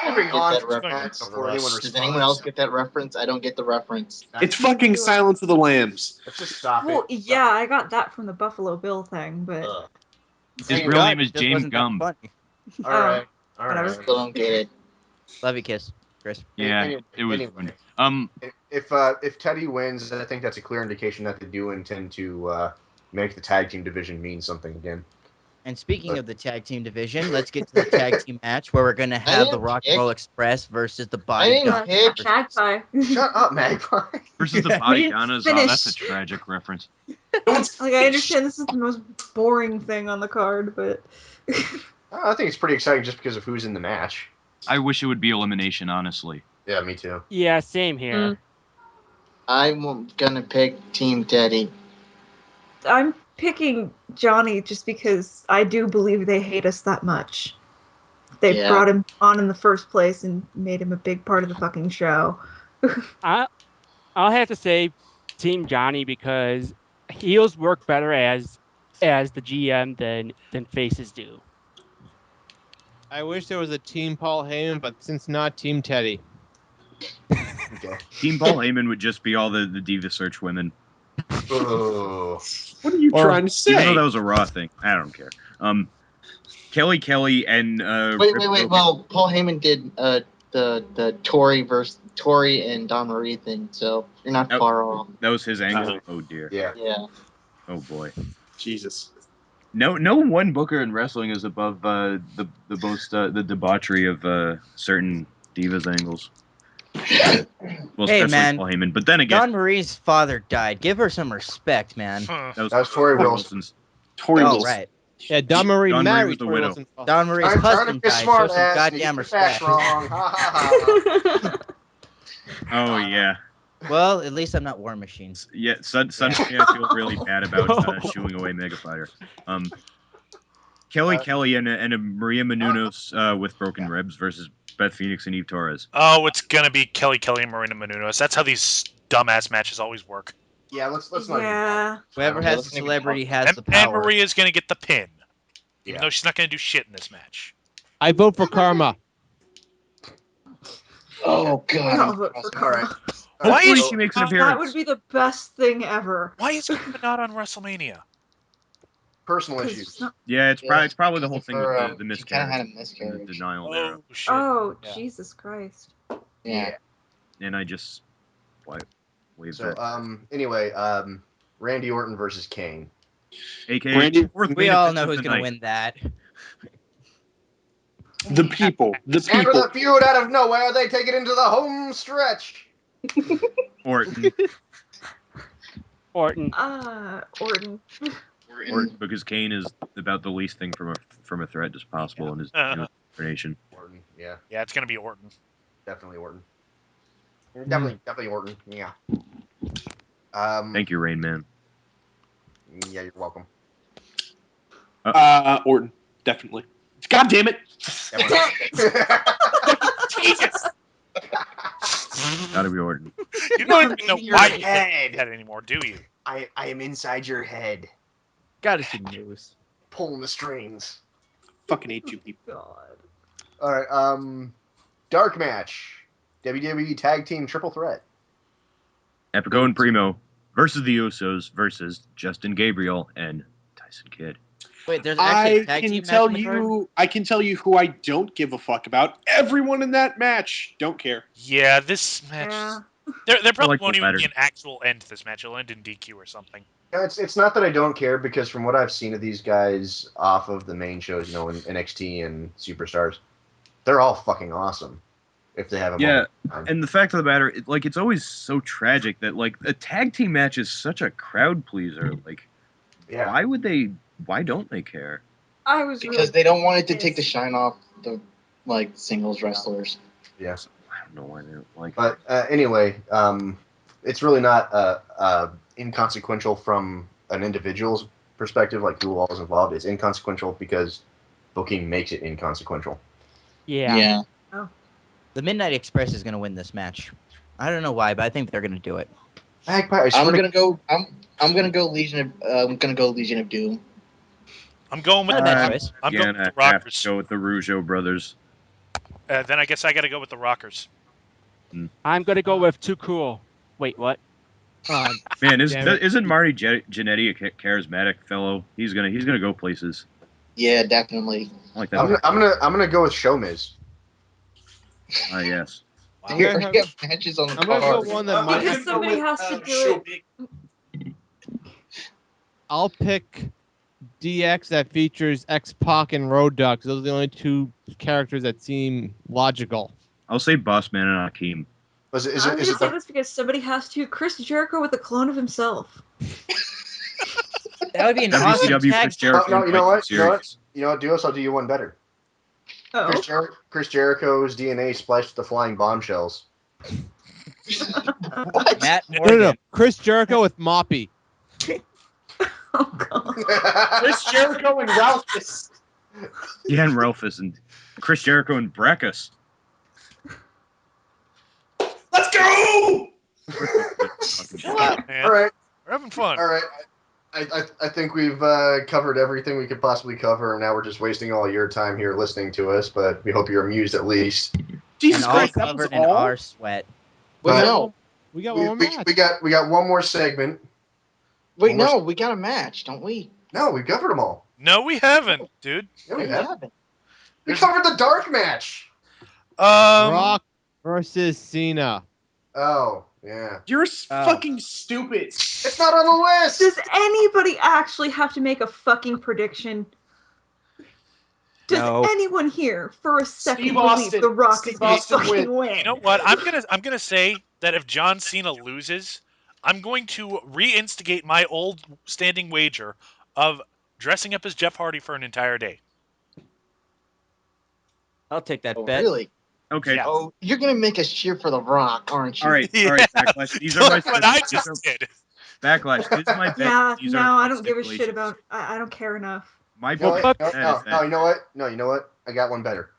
Moving Get on that to reference. before anyone Does responds. anyone else get that reference? I don't get the reference. It's fucking Silence of the Lambs. Let's just stop Well, it. yeah, I got that from the Buffalo Bill thing, but His Thank real God, name is It just James wasn't that Gum. funny. All right. All whatever. right. Still don't get it. Love you, Kiss. Chris. Yeah, Anyway, it was. anyway. fun. If Teddy wins, I think that's a clear indication that they do intend to make the tag team division mean something again. And speaking of the tag team division, let's get to the tag team match where we're going to have the didn't Rock pick. and Roll Express versus the I Body didn't Gun. pick. Magpie. Shut up, Magpie. Versus the Yeah. Body We didn't Gunners. finish. Oh, that's a tragic reference. Like, I understand this is the most boring thing on the card, but I think it's pretty exciting just because of who's in the match. I wish it would be elimination, honestly. Yeah, me too. Yeah, same here. Mm. I'm gonna pick Team Teddy. I'm picking Johnny just because I do believe they hate us that much. They Yeah. brought him on in the first place and made him a big part of the fucking show. I'll have to say Team Johnny because heels work better as the GM than faces do. I wish there was a Team Paul Heyman, but since not Team Teddy. Okay. Team Paul Heyman would just be all the Diva Search women. Oh. What are you Or- trying to say? Even though that was a Raw thing, I don't care. Kelly and Wait. Rip Broken- Well, Paul Heyman did the Tori and Don Marie thing, so you're not Oh. far off. That was his angle. Uh-huh. Oh dear. Yeah. Yeah. Oh boy. Jesus. No one booker in wrestling is above the the debauchery of certain divas angles. Well, Hey, especially man. Paul Heyman. But then again, Dawn Marie's father died. Give her some respect, man. Huh. that That was Tori Wilson. Wilson's. Tori Oh, Wilson. right. Yeah, Don Marie Don Marie married was the Tori widow. Wilson. Dawn Marie's I'm trying to husband be a died. Show smart some ass and you goddamn get the facts respect. wrong. Ha ha ha. Oh yeah. Well, at least I'm not War Machine. Yeah, suddenly I feel really bad about shooing away Mega Fighter. Kelly and a Maria Menounos with broken ribs versus Beth Phoenix and Eve Torres. Oh, it's gonna be Kelly and Marina Menounos. That's how these dumbass matches always work. Yeah, let's not even Yeah. Whoever Yeah, has let's the maybe celebrity talk- has And, the and power. Maria's gonna get the pin, even Yeah. though she's not gonna do shit in this match. I vote for Karma. Oh I'll god. vote for All right. Karma. Why Hopefully is she makes an that appearance. That would be the best thing ever. Why is Karma not on WrestleMania? Personal 'Cause issues. it's not- Yeah, it's probably the whole thing For, with the she kind of miscarriage had a and the miscarriage. denial there. Oh shit! Oh, Yeah. Jesus Christ. Yeah. And I just waved So, her. anyway, Randy Orton versus Kane. AKA Randy- fourth We main all event know of who's the going to night. win that. The people. The And with people. a feud out of nowhere, they take it into the home stretch. Orton. Orton. Orton. Orton, because Kane is about the least thing from a threat as possible in his incarnation. Orton, yeah, Yeah, it's gonna be Orton. definitely Orton. Definitely Orton. Yeah. Thank you, Rain Man. Yeah, you're welcome. Orton. Definitely. God damn it. Jesus. Gotta be Orton. You don't even know your why you head. that anymore, do you? I am inside your head, Gotta see news. pulling the strings. Fucking hate you people. God. All right. Dark match. WWE Tag Team Triple Threat. Epico and Primo versus the Usos versus Justin Gabriel and Tyson Kidd. Wait, there's actually a I tag can team tell match on the card? you. I can tell you who I don't give a fuck about. Everyone in that match. Don't care. Yeah, this match. Yeah. There probably like won't the even latter. be an actual end to this match. It'll end in DQ or something. Yeah, it's not that I don't care, because from what I've seen of these guys off of the main shows, in NXT and Superstars, they're all fucking awesome. If they have a Yeah, moment. and the fact of the matter, it's always so tragic that a tag team match is such a crowd pleaser. Yeah. Why don't they care? I was Because really they don't want it to take the pissed. shine off the singles wrestlers. Yes. I don't know why they don't like. But anyway, it's really not inconsequential from an individual's perspective, like who all is involved. It's inconsequential because booking makes it inconsequential. Yeah. The Midnight Express is going to win this match. I don't know why, but I think they're going to do it. I'm gonna go. I'm gonna go Legion of. I'm gonna go Legion of Doom. I'm going with Not a the bad Rock- choice. I'm Yeah, going and with the I have Rockers. to go with the Rougeau brothers. Then I guess I got to go with the Rockers. I'm gonna go with Too Cool. Wait, what? Man, Damn it. isn't Marty Jannetty a charismatic fellow? He's gonna go places. Yeah, definitely. I like that. I'm gonna go with Show Miz. Yes. I'm Here, gonna have- we have matches on the I'm gonna card. go one that might. Because somebody has to do it. I'll pick DX that features X-Pac and Road Dogg. Those are the only two characters that seem logical. I'll say Boss Man and Akeem. Is I'm it going to say the, this because somebody has to. Chris Jericho with a clone of himself. That would be an awesome WCW tag Chris Jericho. no, you know what? You know what? Series. You know what, Duos? I'll do you one better. Oh. Chris Jericho's DNA splashed with the flying bombshells. What? Matt No, Morgan. no. Chris Jericho with Moppy. Oh, God. Chris Jericho and Ralphus. Yeah, and Ralphus and Chris Jericho and Breckus. Let's go! Chill out, man. All right. We're having fun. All right. I think we've covered everything we could possibly cover, and now we're just wasting all your time here listening to us, but we hope you're amused at least. Jesus And all Christ, that was covered in all? our sweat. Wait, But- no. We got one more match. We got one more segment. Wait, Well, no. We got a match, don't we? No, we covered them all. No, we haven't, dude. Yeah, we We have. haven't. We covered the dark match. Rock versus Cena. Oh, yeah. You're Oh. fucking stupid. It's not on the list. Does anybody actually have to make a fucking prediction? Does No. anyone here for a second Steve believe Austin. The Rock Steve is going to Austin fucking win? You know what? I'm gonna say that if John Cena loses, I'm going to reinstigate my old standing wager of dressing up as Jeff Hardy for an entire day. I'll take that Oh, bet. really? Okay. Yeah. Oh, you're gonna make us cheer for The Rock, aren't you? All right. Yeah. Backlash. These are my. Look what I these just are- did. Backlash. This is my bet. Yeah, These no, are I don't give a shit stipulations. about. I don't care enough. My You know bet what? is No, that you know what? No, you know what? I got one better.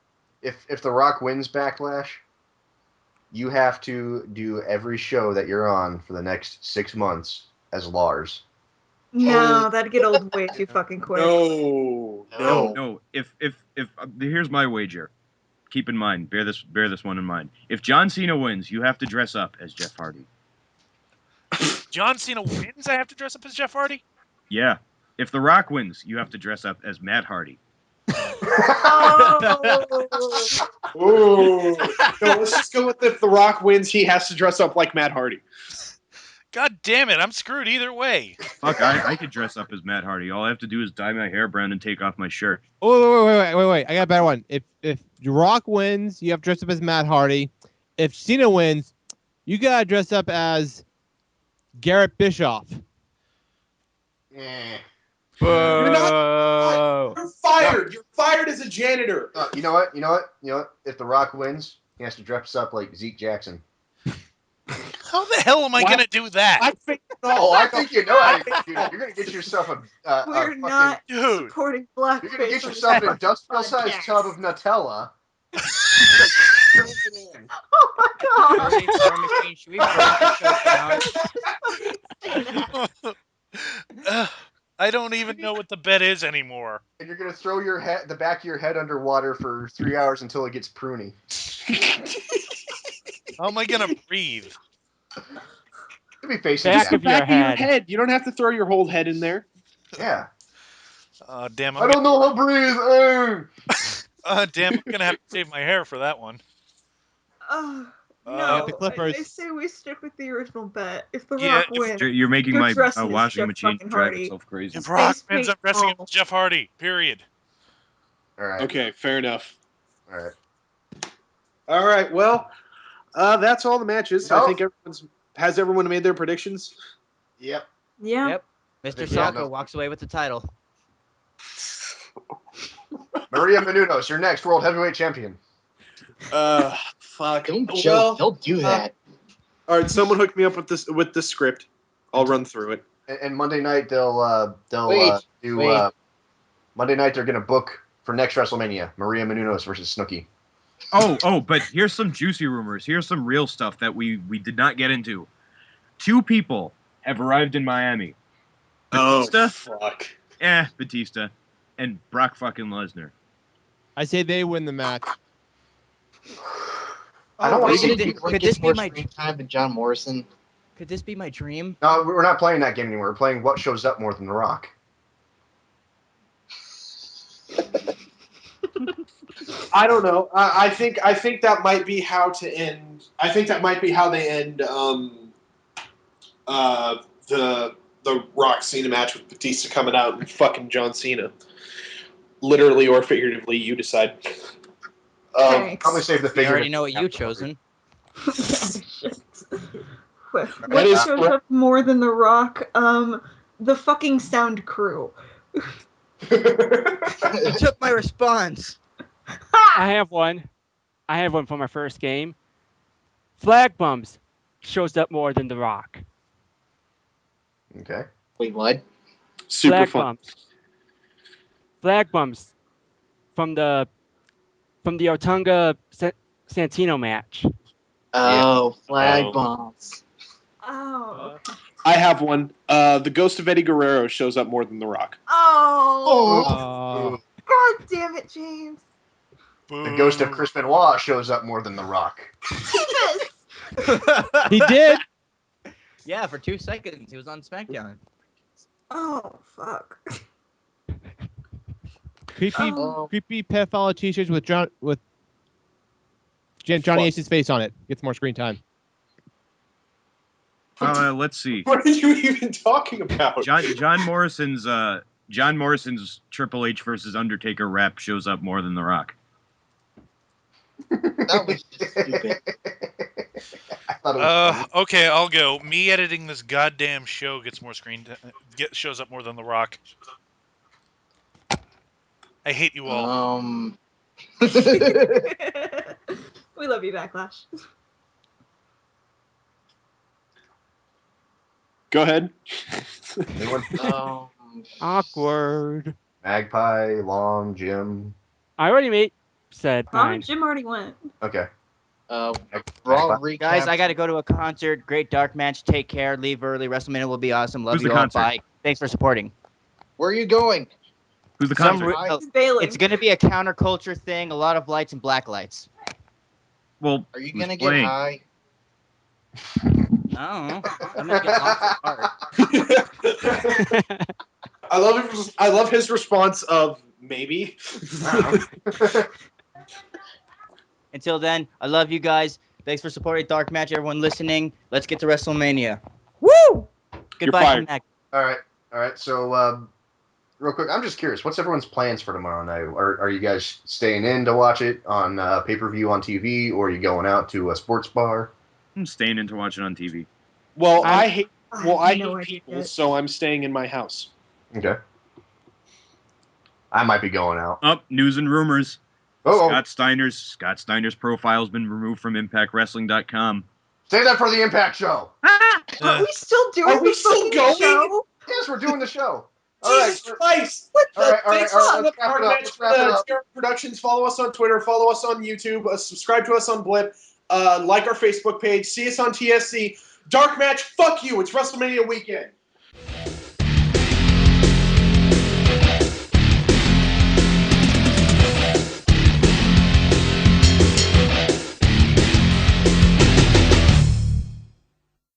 If The Rock wins Backlash, you have to do every show that you're on for the next 6 months as Lars. No, that'd get old way too fucking quick. No. No, if here's my wager. Keep in mind, bear this one in mind. If John Cena wins, you have to dress up as Jeff Hardy. John Cena wins. I have to dress up as Jeff Hardy. Yeah. If The Rock wins, you have to dress up as Matt Hardy. Oh. Ooh. No, let's just go with if The Rock wins, he has to dress up like Matt Hardy. God damn it, I'm screwed either way. Fuck, I could dress up as Matt Hardy. All I have to do is dye my hair brown and take off my shirt. Oh, wait. I got a better one. If The Rock wins, you have to dress up as Matt Hardy. If Cena wins, you gotta dress up as Garrett Bischoff. Eh. You're fired. You're fired as a janitor. You know what? If The Rock wins, he has to dress up like Zeke Jackson. How the hell am I going to do that? I think you know how to do that. You're going to get yourself We're not Dude. supporting blackface. You're going to get yourself an industrial-sized tub of Nutella. Oh my god! Should we burn this show down? I don't even know what the bet is anymore. And you're going to throw the back of your head underwater for 3 hours until it gets pruny. How am I going to breathe? You'll be facing Back down. of your head. You don't have to throw your whole head in there. Yeah. Damn, I don't know how to breathe. Damn, I'm going to have to save my hair for that one. No, the Clippers. I say we stick with the original bet. If The Yeah, Rock wins, You're making you're my dressing as washing Jeff machine fucking drive Hardy. itself crazy. If Rock Face wins, I'm paint dressing all. up as Jeff Hardy. Period. All right. Okay, fair enough. All right. All right, well, that's all the matches. I Nope. think has everyone made their predictions? Yep. Yeah. Yep. Mr. Yeah, Socko no. walks away with the title. Maria Menounos, your next World Heavyweight Champion. Fuck. Don't joke. Don't do that. All right, someone hook me up with the script. I'll run through it. And Monday night they'll Wait. Monday night they're gonna book for next WrestleMania Maria Menounos versus Snooki. Oh, but here's some juicy rumors. Here's some real stuff that we did not get into. 2 people have arrived in Miami. Batista? Fuck. Batista. And Brock fucking Lesnar. I say they win the match. I don't want to see. Could this be my time than John Morrison? Could this be my dream? No, we're not playing that game anymore. We're playing what shows up more than The Rock. I don't know. I think that might be how to end. I think that might be how they end the Rock Cena match with Batista coming out and fucking John Cena. Literally or figuratively, you decide. Thanks. Probably save the You figure. already know what you've chosen. What shows up more than The Rock? The fucking sound crew. You took my response. I have one. For my first game. Flag bumps shows up more than The Rock. Okay. Wait, what? Super Flag fun. bumps. Flag bumps from the Otunga Santino match. Oh, flag bombs. Oh. I have one. The Ghost of Eddie Guerrero shows up more than The Rock. Oh. God damn it, James. The ghost of Chris Benoit shows up more than The Rock. He did. Yeah, for 2 seconds he was on SmackDown. Oh, fuck. Creepy pedophile t-shirts with Johnny Ace's face on it. Gets more screen time. Let's see. What are you even talking about? John Morrison's Triple H versus Undertaker rap shows up more than The Rock. That was just stupid. I thought it was funny. Okay, I'll go. Me editing this goddamn show gets more shows up more than The Rock. I hate you all. We love you, Backlash. Go ahead. Anyone? Awkward. Magpie, Long, Jim. I already said mine. Jim already went. Okay. Raw recap. Guys, I got to go to a concert. Great dark match. Take care. Leave early. WrestleMania will be awesome. Love Who's you the all. concert? Bye. Thanks for supporting. Where are you going? Who's the Some concert? Bailing. It's going to be a counterculture thing. A lot of lights and black lights. Well, Are you who's gonna playing? get high? I don't know. I'm going to get lost apart. I love his response of maybe. Until then, I love you guys. Thanks for supporting Dark Match. Everyone listening. Let's get to WrestleMania. Woo! Goodbye fired. from that. All right. So, real quick, I'm just curious. What's everyone's plans for tomorrow night? Are you guys staying in to watch it on pay-per-view on TV, or are you going out to a sports bar? I'm staying in to watch it on TV. Well, I I hate no idea. people, so I'm staying in my house. Okay. I might be going out. Up, news and rumors. Oh, Scott Steiner's profile's been removed from ImpactWrestling.com. save that for the Impact show. Are we still doing Are we the still fucking going? show? Yes, we're doing the show. All right. Jesus Christ! All right. Thanks for listening Let's to wrap it up. DarkMatch Let's wrap it up. TR Productions. Follow us on Twitter. Follow us on YouTube. Subscribe to us on Blip. Like our Facebook page. See us on TSC. DarkMatch, fuck you. It's WrestleMania weekend.